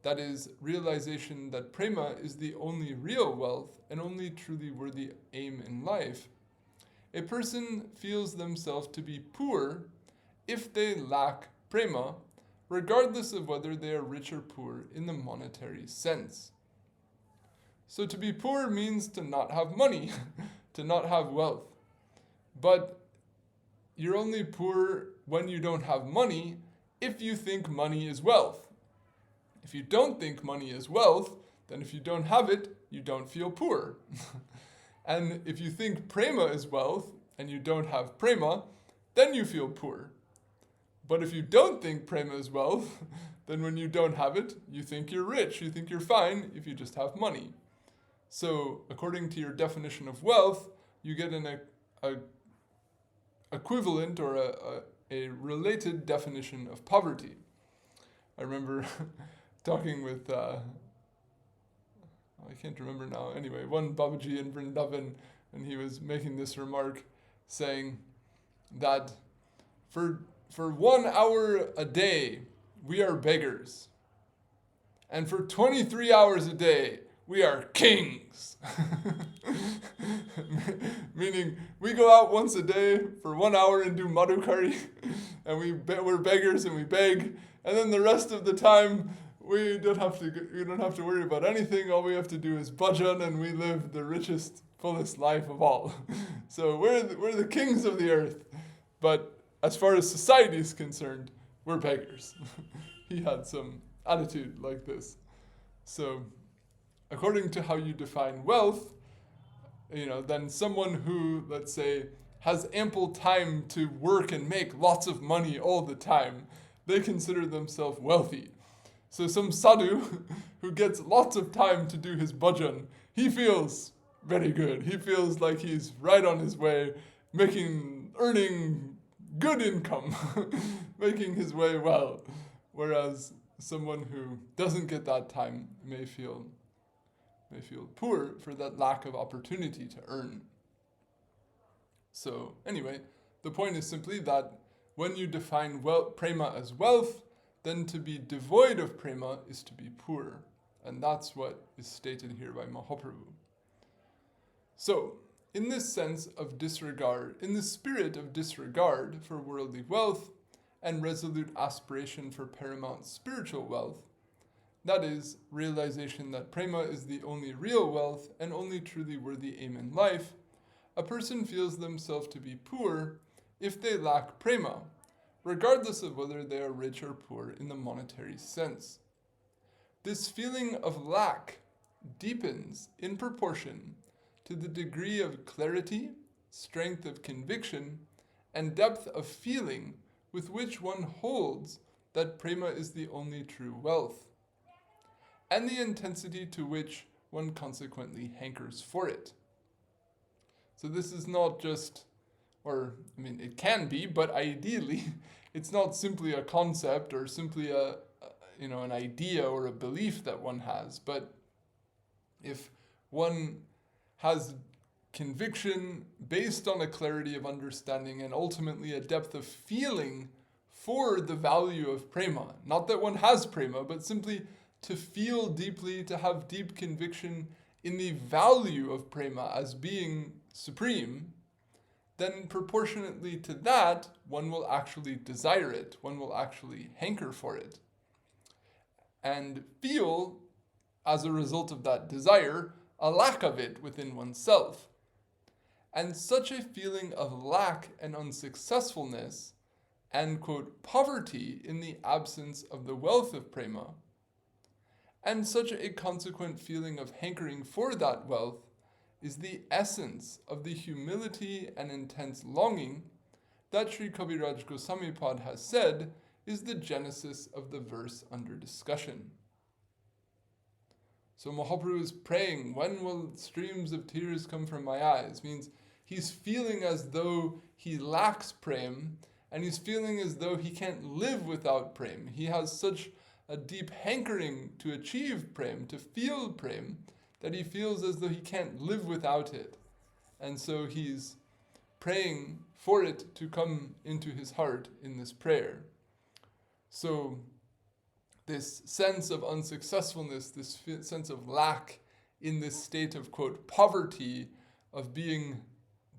that is, realization that prema is the only real wealth and only truly worthy aim in life, a person feels themselves to be poor if they lack prema, regardless of whether they are rich or poor in the monetary sense. So to be poor means to not have money, to not have wealth. But you're only poor when you don't have money if you think money is wealth. If you don't think money is wealth, then if you don't have it, you don't feel poor. And if you think prema is wealth and you don't have prema, then you feel poor. But if you don't think prema is wealth, then when you don't have it, you think you're rich, you think you're fine if you just have money. So according to your definition of wealth, you get an equivalent or a related definition of poverty. I remember talking with, I can't remember now, anyway, one Babaji in Vrindavan, and he was making this remark saying that for 1 hour a day, we are beggars. And for 23 hours a day, we are kings. Meaning, we go out once a day for 1 hour and do madhukari, and we're beggars and we beg, and then the rest of the time, we don't have to worry about anything. All we have to do is bhajan, and we live the richest, fullest life of all. So we're the kings of the earth. But as far as society is concerned, we're beggars. He had some attitude like this. So according to how you define wealth, then someone who, let's say, has ample time to work and make lots of money all the time, they consider themselves wealthy. So some sadhu who gets lots of time to do his bhajan, he feels very good. He feels like he's right on his way, earning good income, making his way well. Whereas someone who doesn't get that time may feel poor for that lack of opportunity to earn. So anyway, the point is simply that when you define prema as wealth, then to be devoid of prema is to be poor. And that's what is stated here by Mahaprabhu. So, in this sense of disregard, in the spirit of disregard for worldly wealth and resolute aspiration for paramount spiritual wealth, that is, realization that prema is the only real wealth and only truly worthy aim in life, a person feels themselves to be poor if they lack prema, regardless of whether they are rich or poor in the monetary sense. This feeling of lack deepens in proportion to the degree of clarity, strength of conviction, and depth of feeling with which one holds that prema is the only true wealth, and the intensity to which one consequently hankers for it. So this is not just, it can be, but ideally, it's not simply a concept or simply an idea or a belief that one has, but if one has conviction based on a clarity of understanding and ultimately a depth of feeling for the value of prema, not that one has prema, but simply to feel deeply, to have deep conviction in the value of prema as being supreme, then proportionately to that, one will actually desire it, one will actually hanker for it. and feel, as a result of that desire, a lack of it within oneself. And such a feeling of lack and unsuccessfulness and, quote, poverty in the absence of the wealth of prema, and such a consequent feeling of hankering for that wealth is the essence of the humility and intense longing that Sri Kaviraj Goswami Pad has said is the genesis of the verse under discussion. So Mahaprabhu is praying, when will streams of tears come from my eyes? Means he's feeling as though he lacks prem, and he's feeling as though he can't live without prem. He has such a deep hankering to achieve prem, to feel prem, that he feels as though he can't live without it. And so he's praying for it to come into his heart in this prayer. So this sense of unsuccessfulness, this sense of lack in this state of, quote, poverty, of being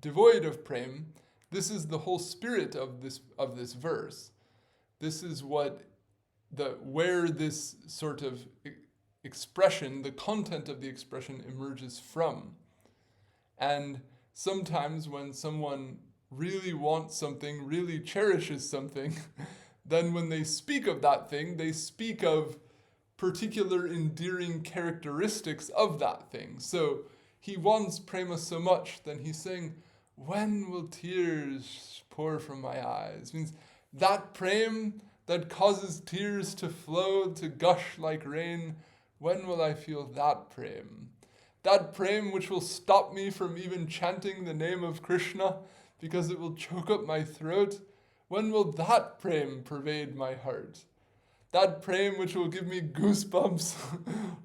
devoid of prem, this is the whole spirit of this verse. This is where this sort of expression, the content of the expression emerges from. And sometimes when someone really wants something, really cherishes something, then when they speak of that thing, they speak of particular endearing characteristics of that thing. So he wants prema so much, then he's saying, when will tears pour from my eyes? Means that prem that causes tears to flow, to gush like rain, when will I feel that prem? That prem which will stop me from even chanting the name of Krishna because it will choke up my throat, when will that prem pervade my heart? That prem which will give me goosebumps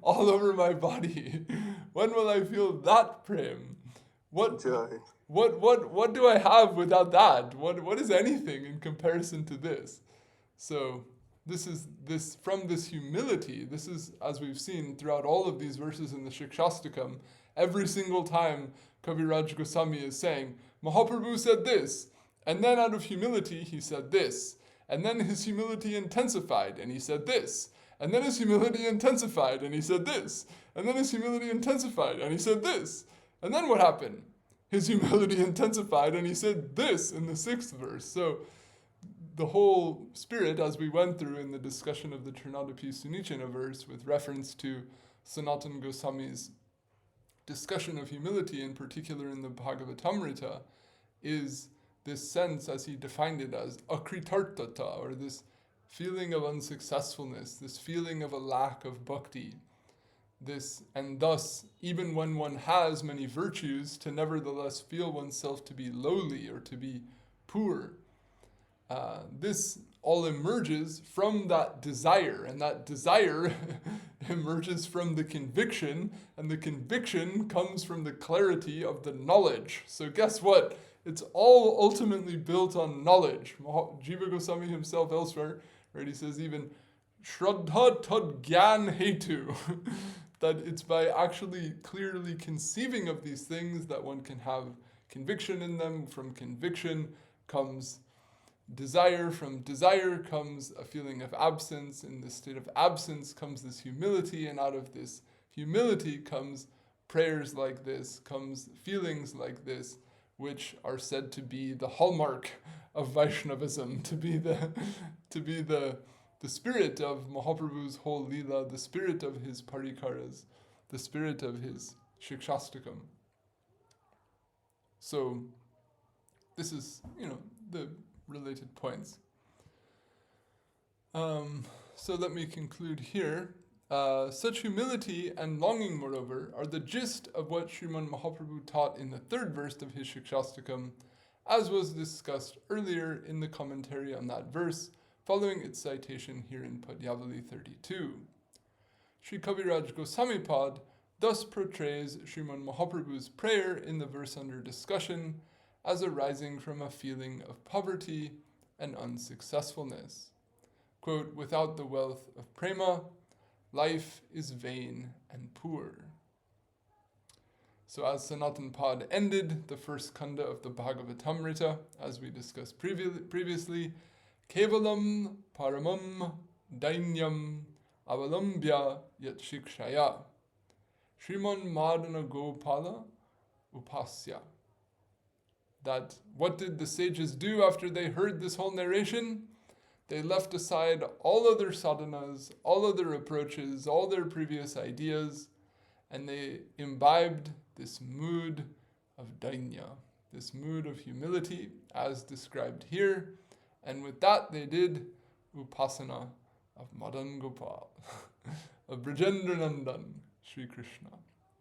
all over my body, when will I feel that prem? What do I have without that? What is anything in comparison to this? So this from this humility, this is, as we've seen throughout all of these verses in the Shikshastakam, every single time Kaviraj Goswami is saying, Mahaprabhu said this, and then out of humility he said this, and then his humility intensified and he said this, and then his humility intensified and he said this, and then his humility intensified and he said this, and then what happened? His humility intensified and he said this in the 6th verse. So the whole spirit, as we went through in the discussion of the Trinadapi Sunichana verse with reference to Sanatana Goswami's discussion of humility, in particular in the Bhagavatamrita, is this sense, as he defined it, as akritartata, or this feeling of unsuccessfulness, this feeling of a lack of bhakti. And thus, even when one has many virtues, to nevertheless feel oneself to be lowly or to be poor. This all emerges from that desire, and that desire emerges from the conviction, and the conviction comes from the clarity of the knowledge. So guess what? It's all ultimately built on knowledge. Jiva Goswami himself elsewhere, right, he says even, Shraddha tad gyan hetu, that it's by actually clearly conceiving of these things that one can have conviction in them. From conviction comes desire, from desire comes a feeling of absence, in this state of absence comes this humility, and out of this humility comes prayers like this, comes feelings like this, which are said to be the hallmark of Vaishnavism, to be the spirit of Mahaprabhu's whole Leela, the spirit of his parikaras, the spirit of his Shikshastakam. So this is, the related points. So let me conclude here. Such humility and longing, moreover, are the gist of what Sriman Mahaprabhu taught in the 3rd verse of his Shikshastakam, as was discussed earlier in the commentary on that verse, following its citation here in Padyavali 32. Sri Kaviraj Goswami Pad thus portrays Sriman Mahaprabhu's prayer in the verse under discussion as arising from a feeling of poverty and unsuccessfulness. Quote, without the wealth of prema, life is vain and poor. So as Sanatan Pad ended the first kanda of the Bhagavatamrita, as we discussed previously, Kevalam paramam dainyam avalambya yat shikshaya. Sriman Madana Gopala Upasya. That what did the sages do after they heard this whole narration? They left aside all other sadhanas, all other approaches, all their previous ideas, and they imbibed this mood of dainya, this mood of humility as described here. And with that they did upasana of Madan Gopal, of Brajendra Nandan, Sri Krishna.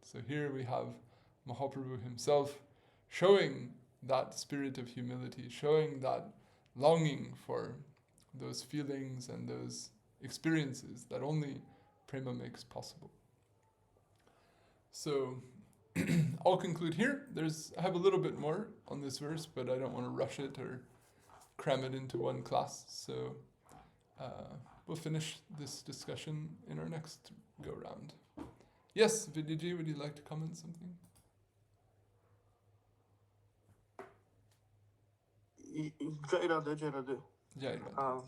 So here we have Mahaprabhu himself showing that spirit of humility, showing that longing for those feelings and those experiences that only prema makes possible. So I'll conclude here. I have a little bit more on this verse, but I don't want to rush it or cram it into one class. So we'll finish this discussion in our next go-round. Yes, Vidyaji, would you like to comment something? Jai Radha, Jai Radha. Jai Radha.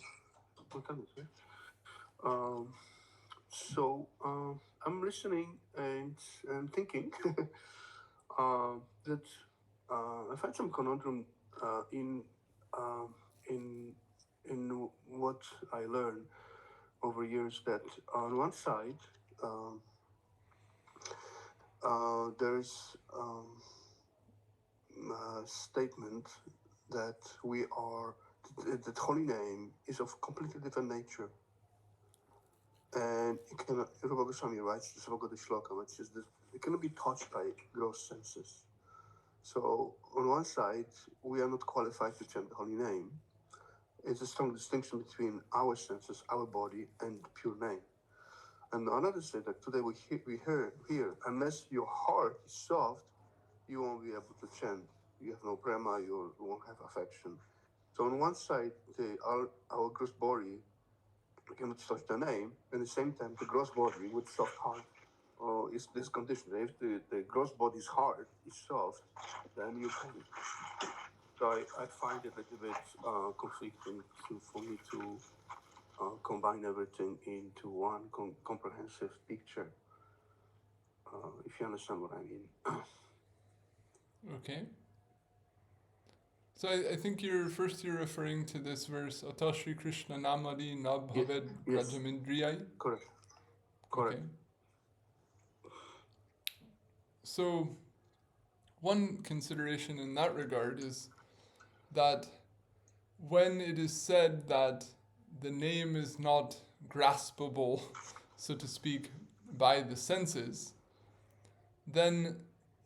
So I'm listening and thinking that I find some conundrum in what I learned over years. That on one side there's a statement that that holy name is of completely different nature. And Rupa Gosvami writes the Svagata Shloka, which is it cannot be touched by gross senses. So on one side, we are not qualified to chant the holy name. It's a strong distinction between our senses, our body, and the pure name. And on another side, that today we hear, unless your heart is soft, you won't be able to chant. You have no prema, you won't have affection. So on one side, our gross body cannot touch the name, and at the same time, the gross body with soft heart is this condition. If the gross body's heart is soft, then you can. So I find it a little bit conflicting for me to combine everything into one comprehensive picture. If you understand what I mean. Okay. So I think you're referring to this verse, Ata Shri Krishna Namadi na bhaved rajamindriyai. Correct. Okay. So one consideration in that regard is that when it is said that the name is not graspable, so to speak, by the senses, then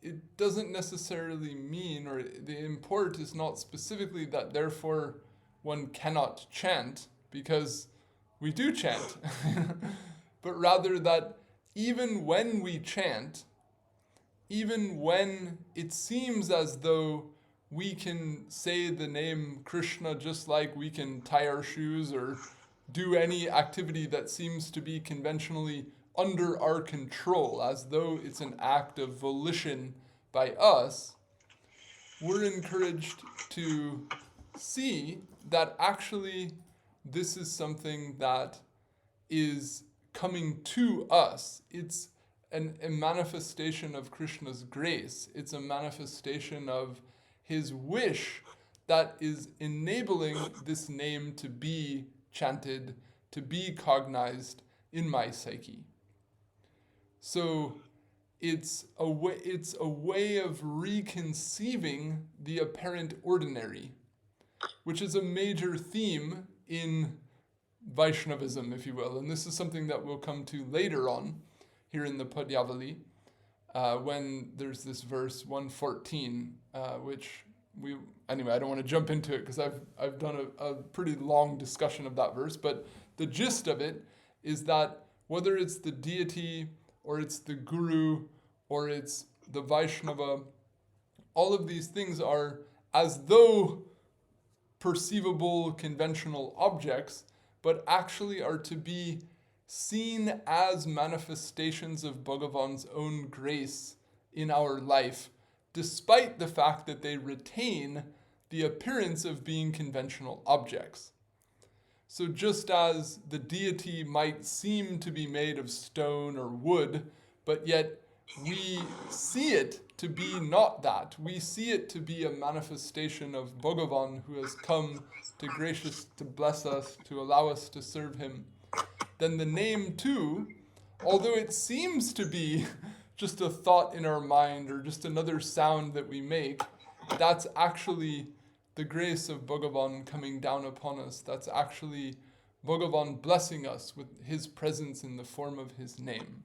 it doesn't necessarily mean, or the import is not specifically that therefore one cannot chant, because we do chant, but rather that even when we chant, even when it seems as though we can say the name Krishna just like we can tie our shoes or do any activity that seems to be conventionally under our control, as though it's an act of volition by us, we're encouraged to see that actually this is something that is coming to us. It's a manifestation of Krishna's grace. It's a manifestation of his wish that is enabling this name to be chanted, to be cognized in my psyche. So it's a way of reconceiving the apparent ordinary, which is a major theme in Vaishnavism, if you will. And this is something that we'll come to later on here in the Padyavali, when there's this verse 114, which I don't want to jump into it because I've done a pretty long discussion of that verse, but the gist of it is that whether it's the deity or it's the guru or it's the Vaishnava, all of these things are as though perceivable conventional objects, but actually are to be seen as manifestations of Bhagavan's own grace in our life, despite the fact that they retain the appearance of being conventional objects. So just as the deity might seem to be made of stone or wood, but yet we see it to be not that. We see it to be a manifestation of Bhagavan, who has come to bless us, to allow us to serve him. Then the name too, although it seems to be just a thought in our mind or just another sound that we make, that's actually the grace of Bhagavan coming down upon us. That's actually Bhagavan blessing us with his presence in the form of his name.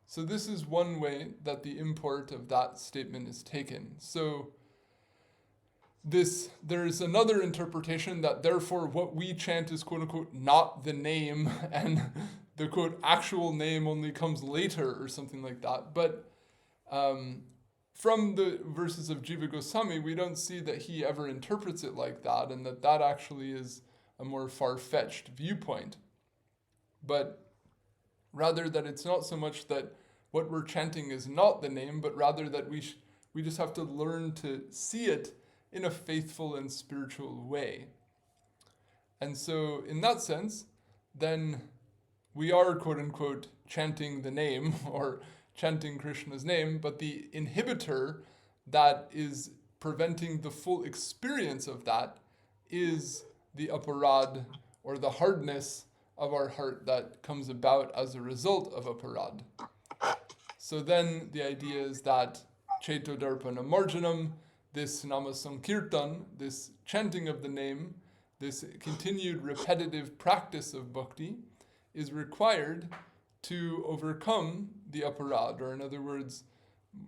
So this is one way that the import of that statement is taken. So there is another interpretation that therefore what we chant is quote unquote not the name, and the quote actual name only comes later or something like that. But from the verses of Jiva Gosvami, we don't see that he ever interprets it like that, and that actually is a more far-fetched viewpoint. But rather that it's not so much that what we're chanting is not the name, but rather that we just have to learn to see it in a faithful and spiritual way. And so in that sense, then we are quote-unquote chanting the name or chanting Krishna's name, but the inhibitor that is preventing the full experience of that is the aparad, or the hardness of our heart that comes about as a result of aparad. So then the idea is that Chaitodarpana Marjanam, this Nama Sankirtan, this chanting of the name, this continued repetitive practice of bhakti, is required to overcome the aparad, or in other words,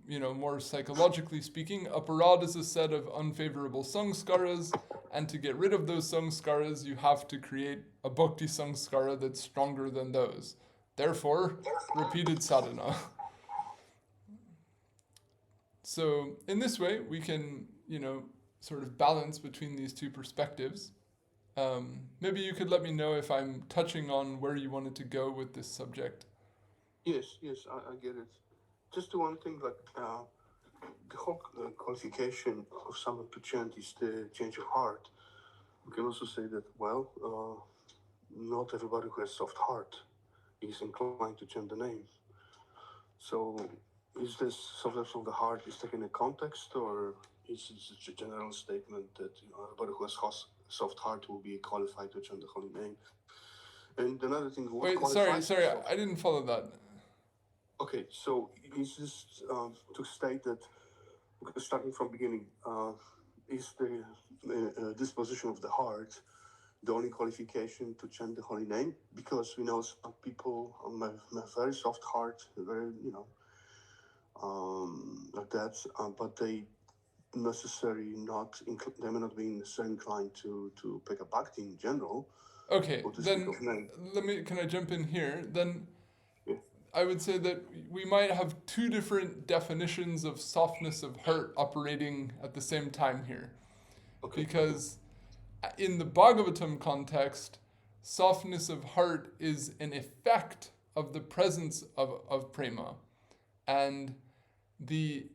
more psychologically speaking, aparad is a set of unfavorable samskaras, and to get rid of those samskaras, you have to create a bhakti samskara that's stronger than those. Therefore, repeated sadhana. So in this way, we can, sort of balance between these two perspectives. Maybe you could let me know if I'm touching on where you wanted to go with this subject. Yes, I get it. Just the one thing, like the whole qualification of someone to chant is the change of heart. We can also say that, not everybody who has soft heart is inclined to chant the name. So is this softness of the heart is taken in context, or is it a general statement that everybody who has soft heart will be qualified to chant the holy name? And another thing, wait, sorry, I didn't follow that. Okay, so is this to state that, starting from beginning, is the disposition of the heart the only qualification to chant the holy name? Because we know some people have very soft heart, very, like that, but they necessarily they may not be necessarily inclined to pick a bhakti in general. Okay, then can I jump in here? Then yeah. I would say that we might have two different definitions of softness of heart operating at the same time here. Okay. Because in the Bhagavatam context, softness of heart is an effect of the presence of prema. And the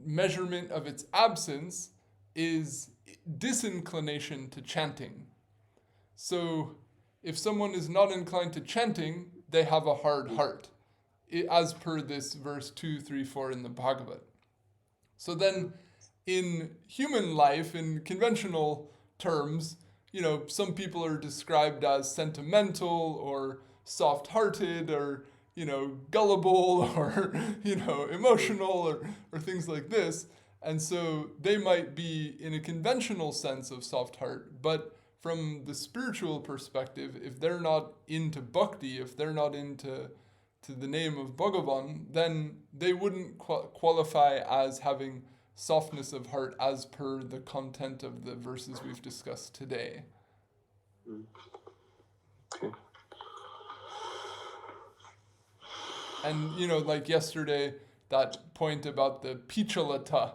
measurement of its absence is disinclination to chanting. So if someone is not inclined to chanting, they have a hard heart, as per this verse 2, 3, 4 in the Bhagavad. So then in human life, in conventional terms, some people are described as sentimental or soft-hearted or, gullible or, emotional or things like this. And so they might be in a conventional sense of soft heart, but from the spiritual perspective, if they're not into bhakti, if they're not into the name of Bhagavan, then they wouldn't qualify as having softness of heart as per the content of the verses we've discussed today. Okay. And, like yesterday, that point about the pichalata,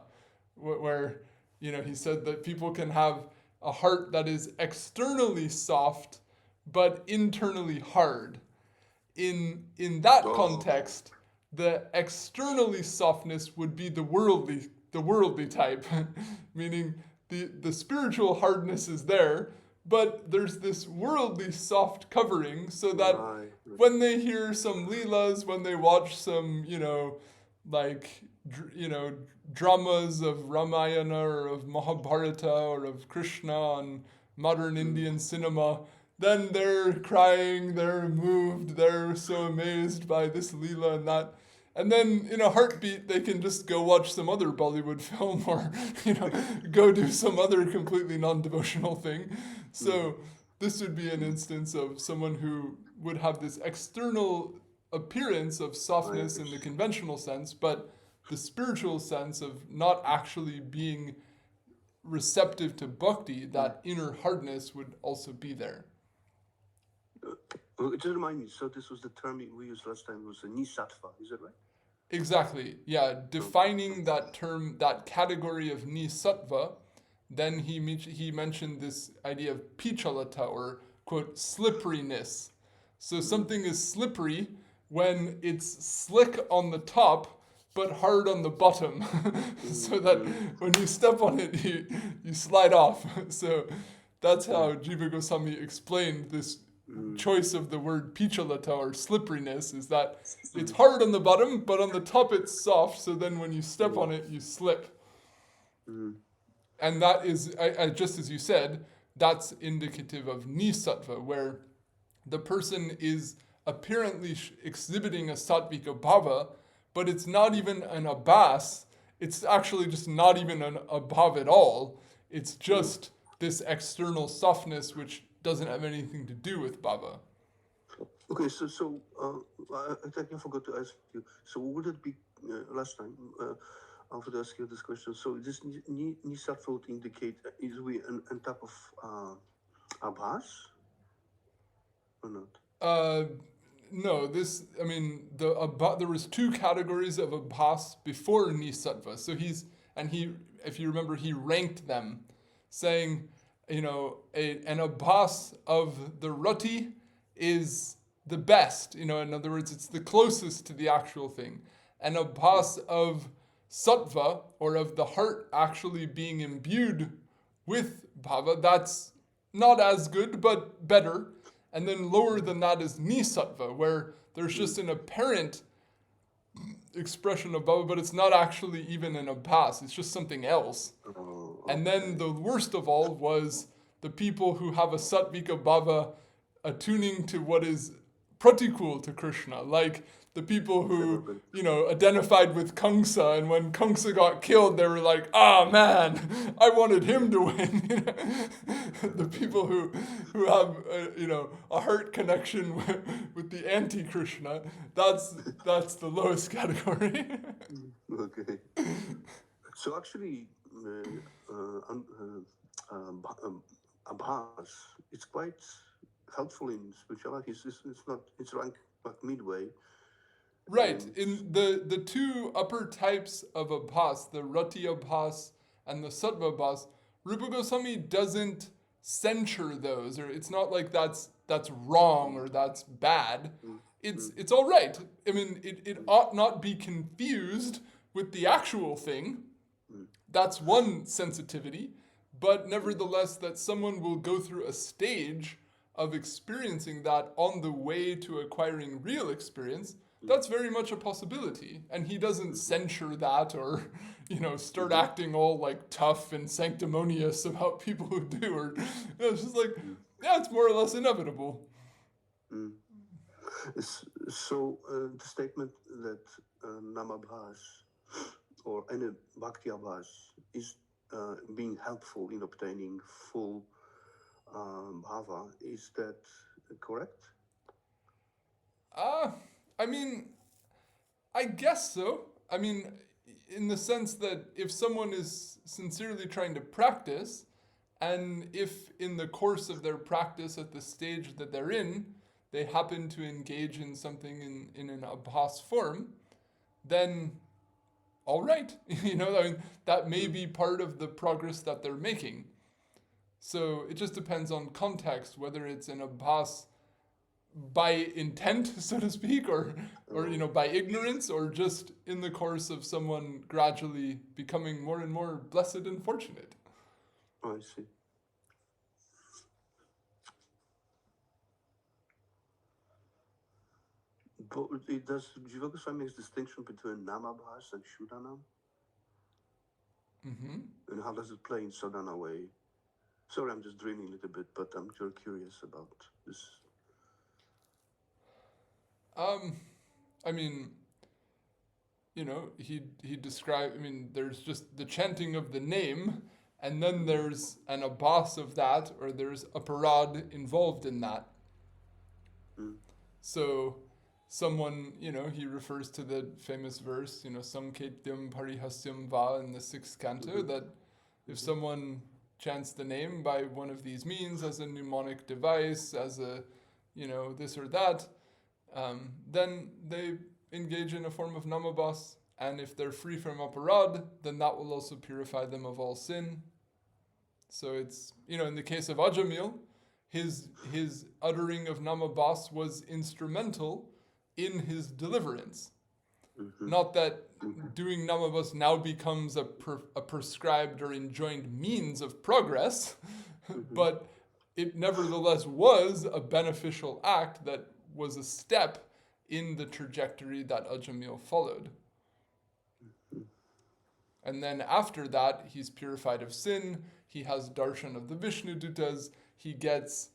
where, he said that people can have a heart that is externally soft, but internally hard. In that context, the externally softness would be the worldly type, meaning the spiritual hardness is there, but there's this worldly soft covering so that Right. when they hear some leelas, when they watch some, dramas of Ramayana or of Mahabharata or of Krishna on modern Indian cinema, then they're crying, they're moved, they're so amazed by this leela and that. And then in a heartbeat, they can just go watch some other Bollywood film or, go do some other completely non-devotional thing. So this would be an instance of someone who would have this external appearance of softness in the conventional sense, but the spiritual sense of not actually being receptive to bhakti, that inner hardness would also be there. Just remind me, so this was the term we used last time, was a nisattva, is that right? Exactly, yeah. Defining that term, that category of nisattva, then he mentioned this idea of pichalata, or, quote, slipperiness. So something is slippery when it's slick on the top, but hard on the bottom, so that when you step on it, you slide off. So that's how Jiva Gosvami explained this choice of the word pichalata, or slipperiness, is that it's hard on the bottom, but on the top it's soft, so then when you step on it, you slip. And that is, just as you said, that's indicative of nisattva, where the person is apparently exhibiting a sattvika bhava, but it's not even an abhas, it's actually just not even an abhav at all. It's just this external softness which doesn't have anything to do with bhava. Okay, so I think I forgot to ask you. So would it be, last time, I wanted to ask you this question. So this nisattva would indicate, is we on top of abhas or not? No, there was two categories of abhas before nisattva. So if you remember, he ranked them, saying, an abhas of the rati is the best. In other words, it's the closest to the actual thing. An abhas of sattva, or of the heart actually being imbued with bhava, that's not as good, but better. And then lower than that is nisattva, where there's just an apparent expression of bhava, but it's not actually even an abhas, it's just something else. And then the worst of all was the people who have a sattvika bhava attuning to what is pratikul to Krishna, like the people who, identified with Kamsa, and when Kamsa got killed, they were like, man, I wanted him to win. The people who have, a heart connection with the anti-Krishna, that's the lowest category. Okay. So actually, abhas, it's quite helpful in spirituality. It's ranked like midway. Right. In the two upper types of abhas, the rati abhas and the sattva abhas, Rupa Goswami doesn't censure those, or it's not like that's wrong or that's bad. It's all right. I mean, it ought not be confused with the actual thing. That's one sensitivity, but nevertheless, that someone will go through a stage of experiencing that on the way to acquiring real experience, that's very much a possibility. And he doesn't censure that or, start acting all like tough and sanctimonious about people who do, or it's just like, it's more or less inevitable. So the statement that namabhas or any bhakti abhas is being helpful in obtaining full bhava, is that correct? I guess so. In the sense that if someone is sincerely trying to practice, and if in the course of their practice at the stage that they're in, they happen to engage in something in an abhas form, then all right. That may be part of the progress that they're making. So it just depends on context, whether it's an abhas by intent, so to speak, or by ignorance, or just in the course of someone gradually becoming more and more blessed and fortunate. I see. But does Jiva Goswami make distinction between nāma and shuddhanam? Mm-hmm. And how does it play in sadhana way? Sorry, I'm just dreaming a little bit, but I'm curious about this. I mean, he described, there's just the chanting of the name, and then there's an abhas of that, or there's a parad involved in that. Mm. So someone, he refers to the famous verse, samketyam parihasyam va in the 6th canto, that if someone chants the name by one of these means, as a mnemonic device, as a, this or that, then they engage in a form of namabhas, and if they're free from aparad, then that will also purify them of all sin. So it's, in the case of Ajamil, his uttering of namabhas was instrumental in his deliverance. Mm-hmm. Not that doing namabhas now becomes a prescribed or enjoined means of progress, but it nevertheless was a beneficial act that was a step in the trajectory that Ajamil followed. And then after that, he's purified of sin, he has darshan of the Vishnu Dutas, he gets,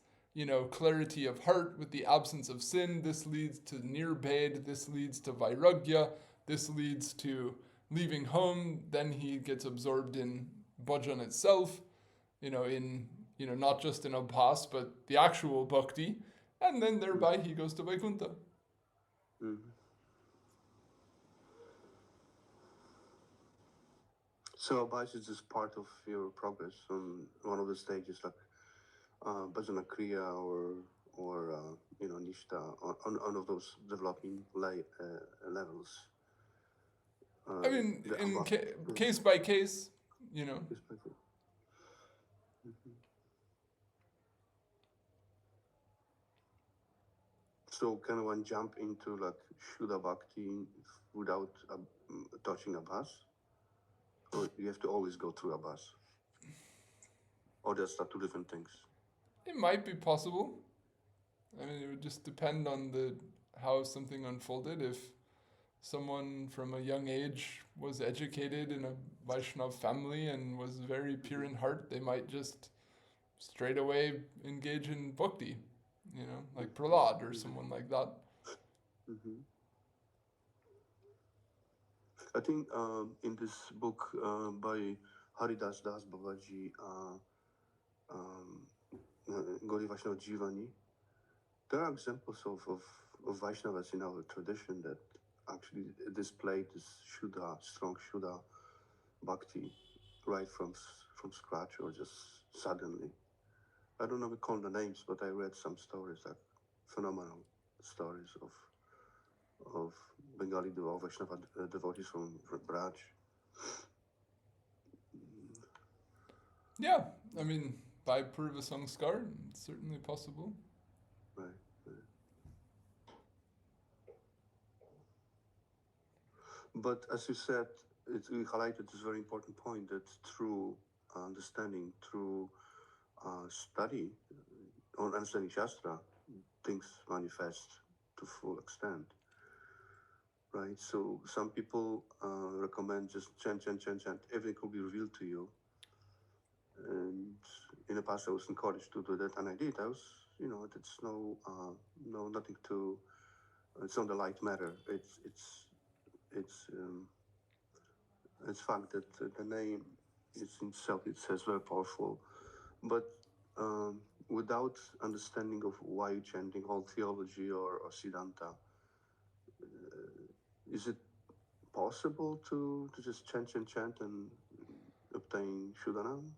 clarity of heart with the absence of sin. This leads to nirbhed, this leads to vairagya, this leads to leaving home. Then he gets absorbed in bhajan itself, not just in abhas, but the actual bhakti. And then thereby he goes to Vaikuntha. Mm-hmm. So abhas is just part of your progress on one of the stages, like bhajana kriya or nishta, on of those developing levels. In case by case, Case by case. So can one jump into like Shuddha Bhakti without touching abhas? Or you have to always go through abhas? Or that's not two different things? It might be possible. It would just depend on how something unfolded. If someone from a young age was educated in a Vaishnav family and was very pure in heart, they might just straight away engage in bhakti, like Prahlad or someone like that. Mm-hmm. I think in this book by Haridas Das Babaji, Gauri Vaishnava Jivani, there are examples of Vaishnavas in our tradition that actually displayed this strong Shuddha Bhakti right from scratch or just suddenly. I don't know recall the names, but I read some stories, like phenomenal stories of Bengali Vaishnava devotees from Braj. Yeah, by Purva Sanskar, it's certainly possible. Right. But as you said, you highlighted this very important point that through understanding, through study, or understanding Shastra, things manifest to full extent. Right? So some people recommend just chant, everything will be revealed to you. And in the past I was encouraged to do that, and I did. I was, it's nothing to, it's not the light matter. It's fact that the name is in itself, it says very powerful. But without understanding of why you're chanting, all theology or siddhānta, is it possible to just chant and obtain Shuddhanam?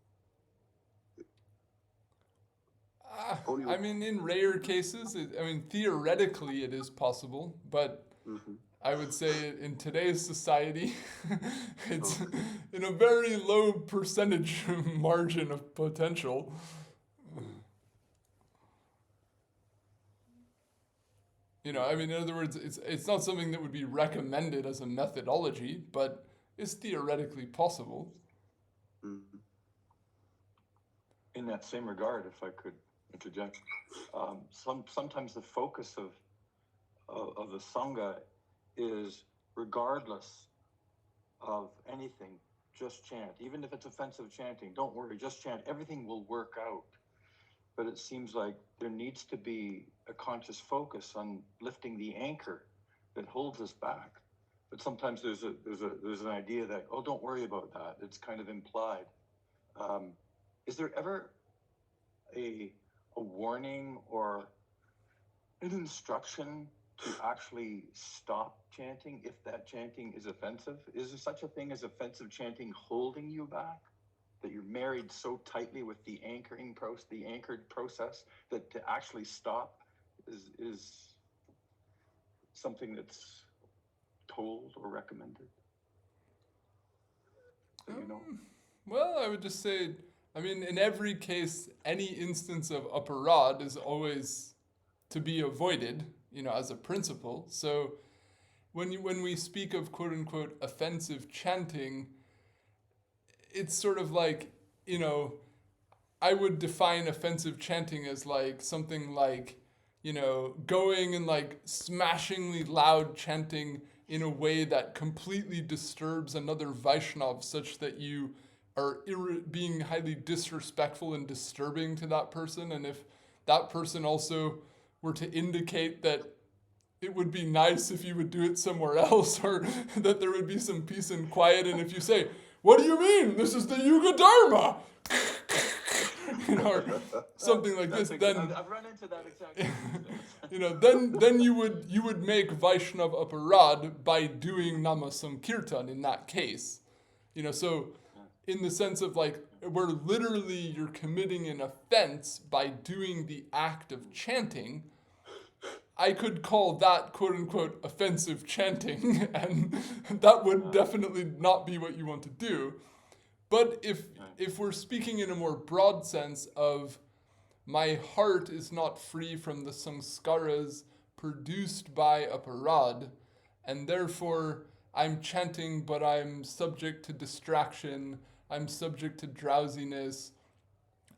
In rare cases, theoretically it is possible, but I would say in today's society, it's in a very low percentage margin of potential. In other words, it's not something that would be recommended as a methodology, but it's theoretically possible. In that same regard, if I could interject, sometimes the focus of the Sangha is, regardless of anything, just chant. Even if it's offensive chanting, don't worry, just chant. Everything will work out. But it seems like there needs to be a conscious focus on lifting the anchor that holds us back. But sometimes there's an idea that, oh, don't worry about that. It's kind of implied. Is there ever a warning or an instruction to actually stop chanting if that chanting is offensive? Is there such a thing as offensive chanting holding you back? That you're married so tightly with the anchored process that to actually stop is something that's told or recommended? So you know. Well, I would just say, I mean, in every case, any instance of aparad is always to be avoided, as a principle. So when we speak of quote unquote offensive chanting, it's sort of like, I would define offensive chanting as like something like, going and like smashingly loud chanting in a way that completely disturbs another Vaishnav such that you are being highly disrespectful and disturbing to that person. And if that person also were to indicate that it would be nice if you would do it somewhere else, or that there would be some peace and quiet, and if you say, what do you mean? This is the Yuga Dharma! Or something like this, then I've run into that exactly. then you would make Vaishnav aparad by doing nama sankirtan in that case. So in the sense of like, where literally you're committing an offense by doing the act of chanting, I could call that quote unquote offensive chanting, and that would definitely not be what you want to do. But if we're speaking in a more broad sense of my heart is not free from the samskaras produced by aparad, and therefore I'm chanting but I'm subject to distraction, I'm subject to drowsiness,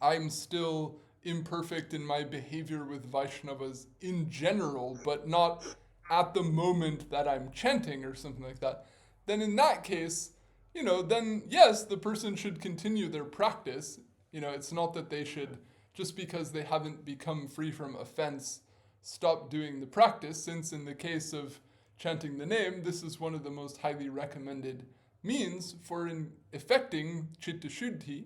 I'm still imperfect in my behavior with Vaishnavas in general, but not at the moment that I'm chanting or something like that, then in that case, then yes, the person should continue their practice. It's not that they should, just because they haven't become free from offense, stop doing the practice, since in the case of chanting the name, this is one of the most highly recommended means for effecting chitta shuddhi.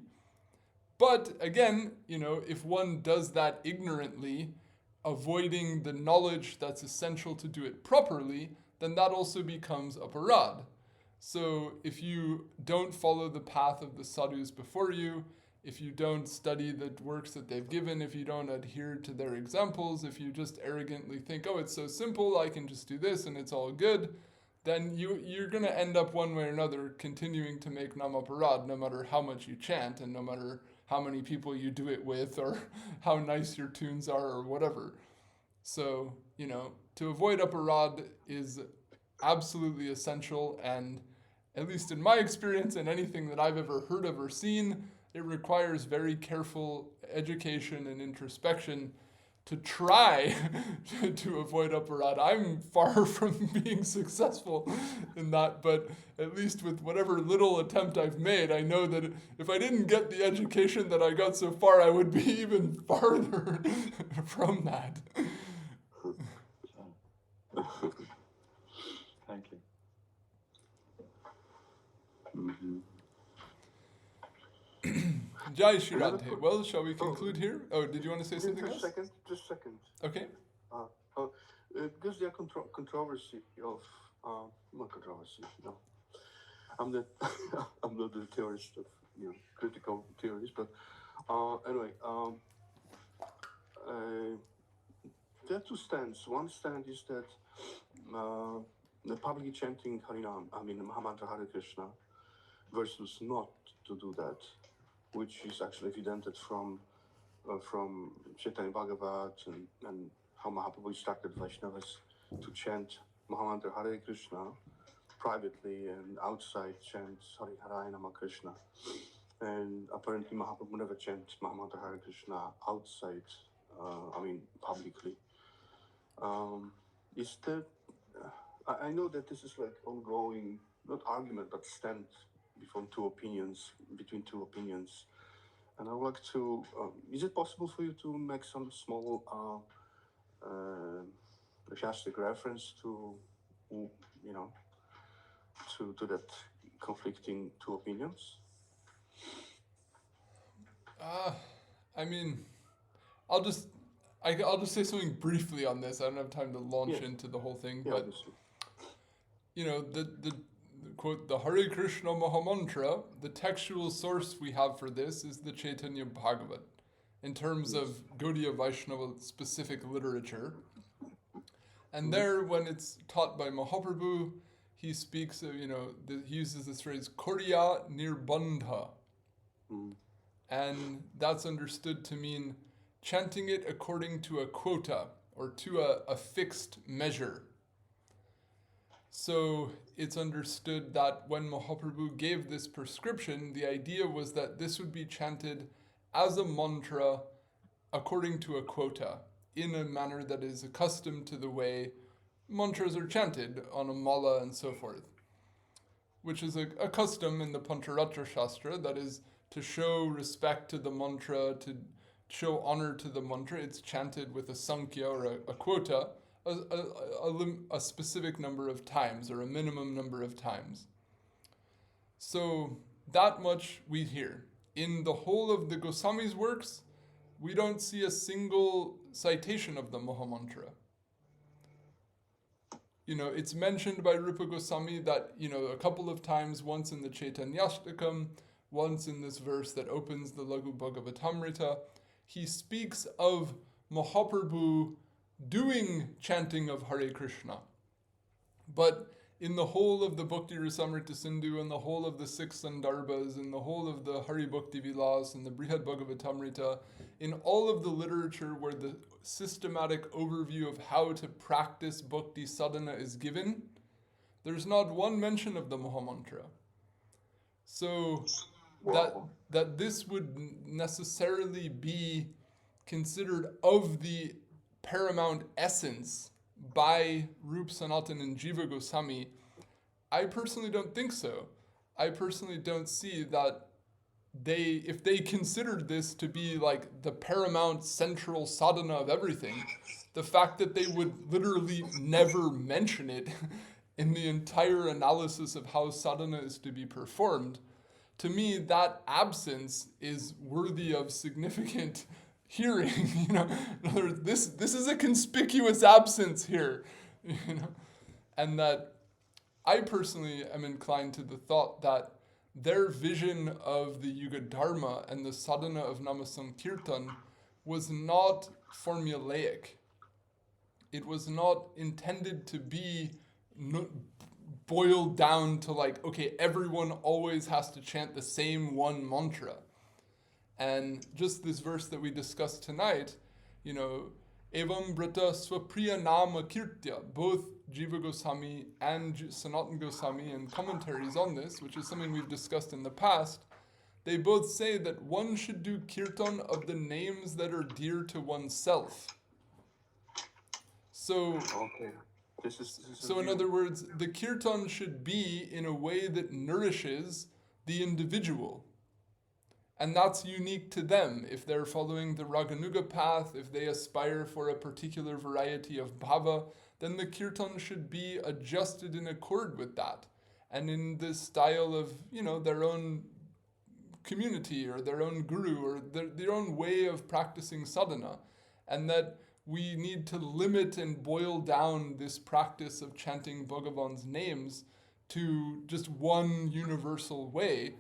But again, if one does that ignorantly, avoiding the knowledge that's essential to do it properly, then that also becomes aparad. So if you don't follow the path of the sadhus before you, if you don't study the works that they've given, if you don't adhere to their examples, if you just arrogantly think, oh, it's so simple, I can just do this and it's all good, then you're going to end up one way or another continuing to make namaparad no matter how much you chant and no matter how many people you do it with or how nice your tunes are or whatever. So, to avoid aparad is absolutely essential, and at least in my experience and anything that I've ever heard of or seen, it requires very careful education and introspection to try to avoid aparad. I'm far from being successful in that, but at least with whatever little attempt I've made, I know that if I didn't get the education that I got so far, I would be even farther from that. Thank you. Mm-hmm. Jai Shri Radhe. Well, shall we conclude here? Oh, did you want to say something else? Just a second. Okay. Because there are controversy of not controversy. No, I'm not. I'm not a theorist of critical theories, but anyway, there are two stands. One stand is that the public chanting Harinam, Mahamantra Hare Krishna, versus not to do that, which is actually evidented from Chaitanya Bhagavat and how Mahaprabhu instructed Vaishnavas to chant Mahamantra Hare Krishna privately and outside chant Hari Haraya Nama Krishna. And apparently Mahaprabhu never chant Mahamantra Hare Krishna outside, publicly. is that I know that this is like ongoing, not argument, but stand between two opinions, and I would like to. Is it possible for you to make some small sarcastic reference to, you know, to that conflicting two opinions? I mean, I'll just say something briefly on this. I don't have time to launch into the whole thing, Yeah, but obviously. the quote, the Hare Krishna Mahamantra, the textual source we have for this is the Chaitanya Bhagavat, in terms of Gaudiya Vaishnava specific literature. And there, when it's taught by Mahaprabhu, he speaks of, he uses this phrase, Korya Nirbandha. And that's understood to mean chanting it according to a quota, or to a fixed measure. So it's understood that when Mahaprabhu gave this prescription, the idea was that this would be chanted as a mantra according to a quota, in a manner that is accustomed to the way mantras are chanted on a mala and so forth, which is a custom in the Pancharatra Shastra, that is to show respect to the mantra, to show honor to the mantra. It's chanted with a sankhya, or a quota, a specific number of times, or a minimum number of times. So that much we hear. In the whole of the Goswami's works, we don't see a single citation of the Mahamantra. It's mentioned by Rupa Goswami that, a couple of times, once in the Chaitanyashtakam, once in this verse that opens the Lagu Bhagavatamrita, he speaks of Mahaprabhu doing chanting of Hare Krishna. But in the whole of the Bhakti Rasamrita Sindhu, and the whole of the six Sandarbhas, and the whole of the Hari Bhakti Vilas, and the Brihad Bhagavatamrita, in all of the literature where the systematic overview of how to practice Bhakti sadhana is given, there's not one mention of the Mahamantra. So that this would necessarily be considered of the paramount essence by Rup Sanatan and Jiva Goswami, I personally don't think so. I personally don't see that if they considered this to be like the paramount central sadhana of everything, the fact that they would literally never mention it in the entire analysis of how sadhana is to be performed, to me, that absence is worthy of significant hearing. In other words, this is a conspicuous absence here. And that I personally am inclined to the thought that their vision of the Yuga Dharma and the sadhana of Nama Sankirtan was not formulaic. It was not intended to be boiled down to like, okay, everyone always has to chant the same one mantra. And just this verse that we discussed tonight, Evam Brita Swapriya Nama Kirtya, both Jiva Goswami and Sanatana Gosvami in commentaries on this, which is something we've discussed in the past, they both say that one should do kirtan of the names that are dear to oneself. So, so in other words, the kirtan should be in a way that nourishes the individual. And that's unique to them. If they're following the Raganuga path, if they aspire for a particular variety of bhava, then the kirtan should be adjusted in accord with that. And in the style of, their own community, or their own guru, or their own way of practicing sadhana. And that we need to limit and boil down this practice of chanting Bhagavan's names to just one universal way.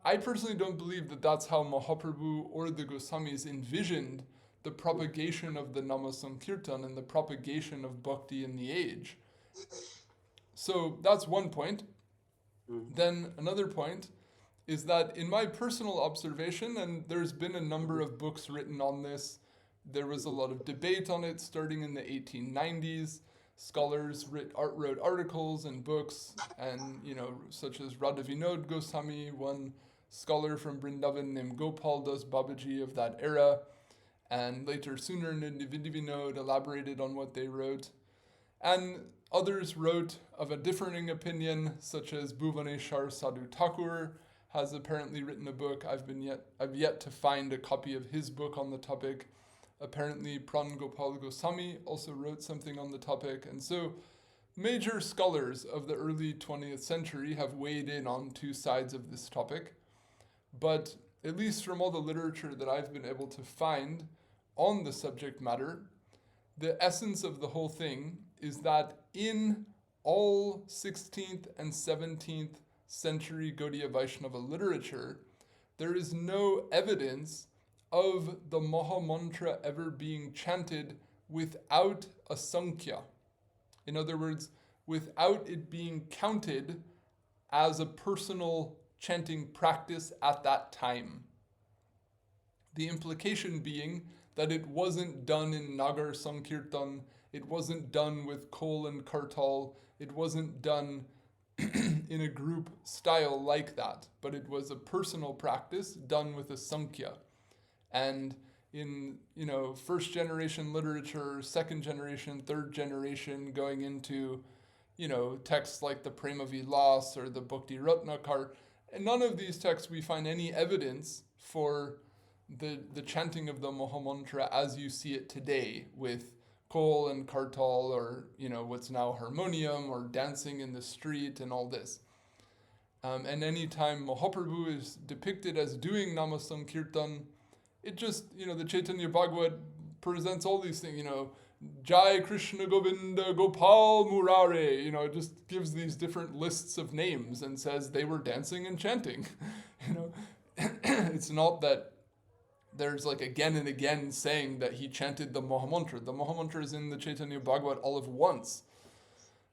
I personally don't believe that that's how Mahaprabhu or the Goswamis envisioned the propagation of the Nama Sankirtan and the propagation of bhakti in the age. So that's one point. Then another point is that in my personal observation, and there's been a number of books written on this, there was a lot of debate on it starting in the 1890s. Scholars wrote articles and books, and such as Radha Vinod Goswami, one scholar from Vrindavan named Gopal Das Babaji of that era, and later Sundar Nidhi Vinod elaborated on what they wrote. And others wrote of a differing opinion, such as Bhuvaneshwar Sadhu Thakur has apparently written a book. I've yet to find a copy of his book on the topic. Apparently Pran Gopal Goswami also wrote something on the topic. And so major scholars of the early 20th century have weighed in on two sides of this topic. But at least from all the literature that I've been able to find on the subject matter, the essence of the whole thing is that in all 16th and 17th century Gaudiya Vaishnava literature, there is no evidence of the Maha Mantra ever being chanted without a sankhya. In other words, without it being counted as a personal chanting practice at that time. The implication being that it wasn't done in Nagar Sankirtan, it wasn't done with kol and kartal, it wasn't done in a group style like that, but it was a personal practice done with a sankhya. And in, first generation literature, second generation, third generation, going into, texts like the Prema Vilas or the Bhakti Ratnakar, and none of these texts we find any evidence for the chanting of the Maha Mantra as you see it today with kol and kartal, or what's now harmonium, or dancing in the street and all this. And anytime Mahaprabhu is depicted as doing Nama Sankirtan, it just, the Chaitanya Bhagavat presents all these things, Jai Krishna Govinda Gopal Murare, it just gives these different lists of names and says they were dancing and chanting. It's not that there's like again and again saying that he chanted the Maha Mantra. The Maha Mantra is in the Chaitanya Bhagavat all of once.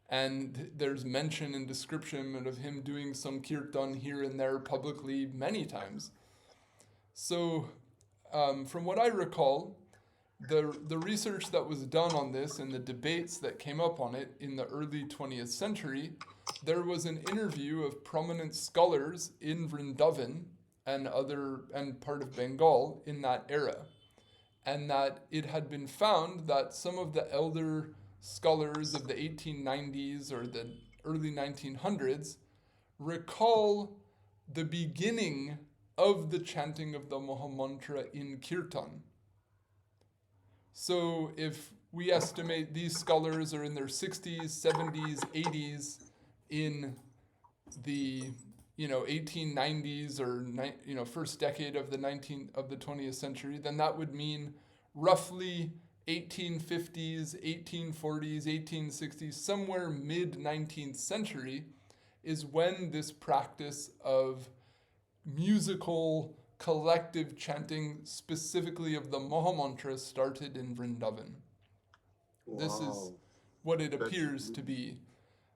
And there's mention and description of him doing some kirtan here and there publicly many times. So from what I recall, the research that was done on this and the debates that came up on it in the early 20th century, there was an interview of prominent scholars in Vrindavan and part of Bengal in that era, and that it had been found that some of the elder scholars of the 1890s or the early 1900s recall the beginning of the chanting of the Maha Mantra in Kirtan. So if we estimate these scholars are in their 60s, 70s, 80s in the 1890s or first decade of the 20th century, then that would mean roughly 1850s, 1840s, 1860s, somewhere mid-19th century is when this practice of musical collective chanting, specifically of the Maha Mantra, started in Vrindavan. Wow. This is what it appears to be.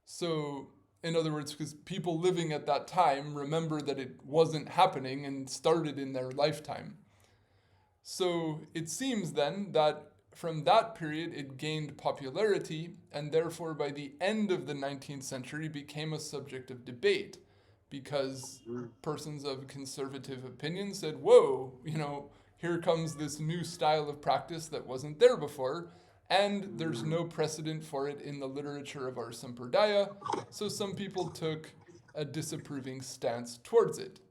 So, in other words, because people living at that time remember that it wasn't happening and started in their lifetime. So it seems then that from that period it gained popularity, and therefore by the end of the 19th century became a subject of debate, because persons of conservative opinion said, whoa, here comes this new style of practice that wasn't there before, and there's no precedent for it in the literature of our sampradaya, so some people took a disapproving stance towards it.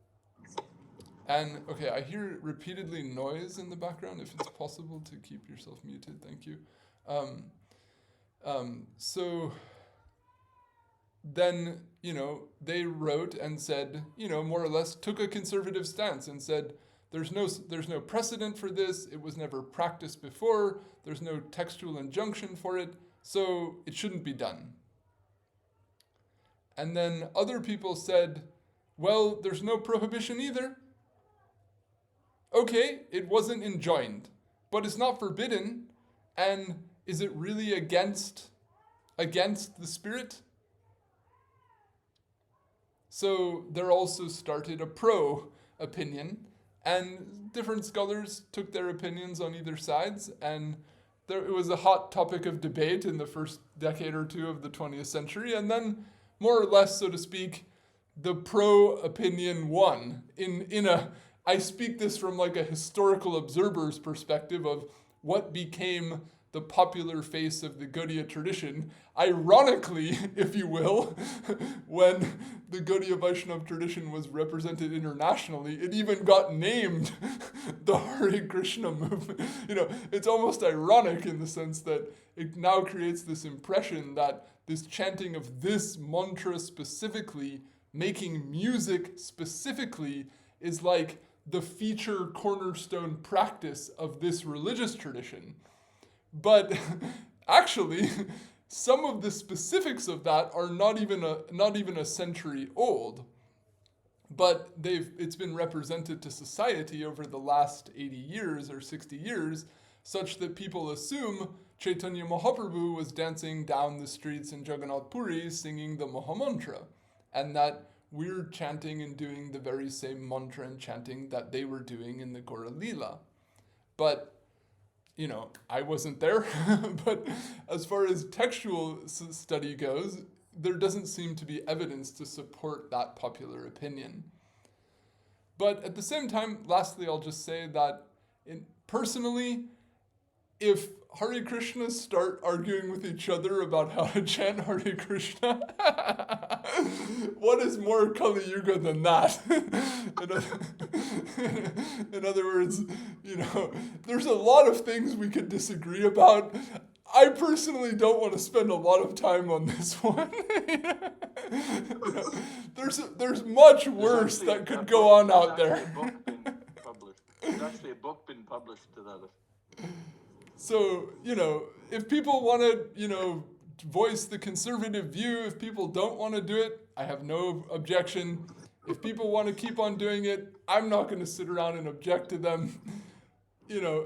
And, okay, I hear repeatedly noise in the background. If it's possible to keep yourself muted, thank you. So then, they wrote and said, more or less took a conservative stance and said, there's no precedent for this, it was never practiced before, there's no textual injunction for it, so it shouldn't be done. And then other people said, well, there's no prohibition either. Okay, it wasn't enjoined, but it's not forbidden, and is it really against the spirit? So there also started a pro-opinion, and different scholars took their opinions on either sides, and it was a hot topic of debate in the first decade or two of the 20th century, and then, more or less, so to speak, the pro-opinion won. I speak this from like a historical observer's perspective of what became the popular face of the Gaudiya tradition. Ironically, if you will, when the Gaudiya Vaishnava tradition was represented internationally, it even got named the Hare Krishna movement. It's almost ironic in the sense that it now creates this impression that this chanting of this mantra specifically, making music specifically, is like the feature cornerstone practice of this religious tradition. But actually, some of the specifics of that are not even a century old. But it's been represented to society over the last 80 years or 60 years, such that people assume Chaitanya Mahaprabhu was dancing down the streets in Jagannath Puri singing the Mahamantra, and that we're chanting and doing the very same mantra and chanting that they were doing in the Gaura Lila. But, I wasn't there, but as far as textual study goes, there doesn't seem to be evidence to support that popular opinion. But at the same time, lastly, I'll just say that personally, if Hare Krishnas start arguing with each other about how to chant Hare Krishna, what is more Kali Yuga than that? In other words, there's a lot of things we could disagree about. I personally don't want to spend a lot of time on this one. There's much worse that could go on out there. There's actually a book been published to that effect. So, if people want to, voice the conservative view, if people don't want to do it, I have no objection. If people want to keep on doing it, I'm not going to sit around and object to them.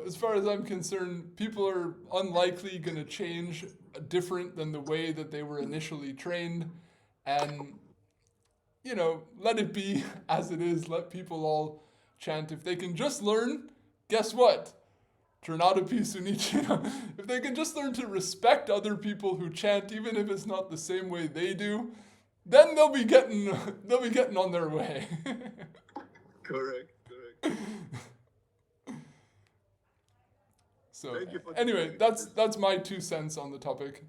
As far as I'm concerned, people are unlikely going to change different than the way that they were initially trained. And, let it be as it is. Let people all chant. If they can just learn, guess what? If they can just learn to respect other people who chant, even if it's not the same way they do, then they'll be getting on their way. Correct. So anyway, that's my 2 cents on the topic.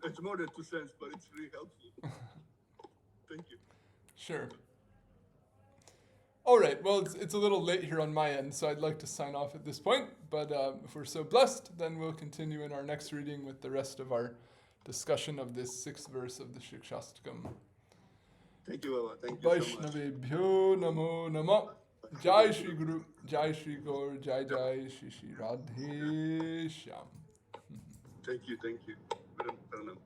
It's more than 2 cents, but it's really helpful. Thank you. Sure. All right, well, it's a little late here on my end, so I'd like to sign off at this point. But if we're so blessed, then we'll continue in our next reading with the rest of our discussion of this 6th verse of the Shikshastakam. Thank you, Baba. Thank you so much. Vaishnavebhyo namo nama. Jai Shri Guru, Jai Shri Gaur, Jai Jai Shri Shri Radhe Shyam. Thank you. Vadanaṁ.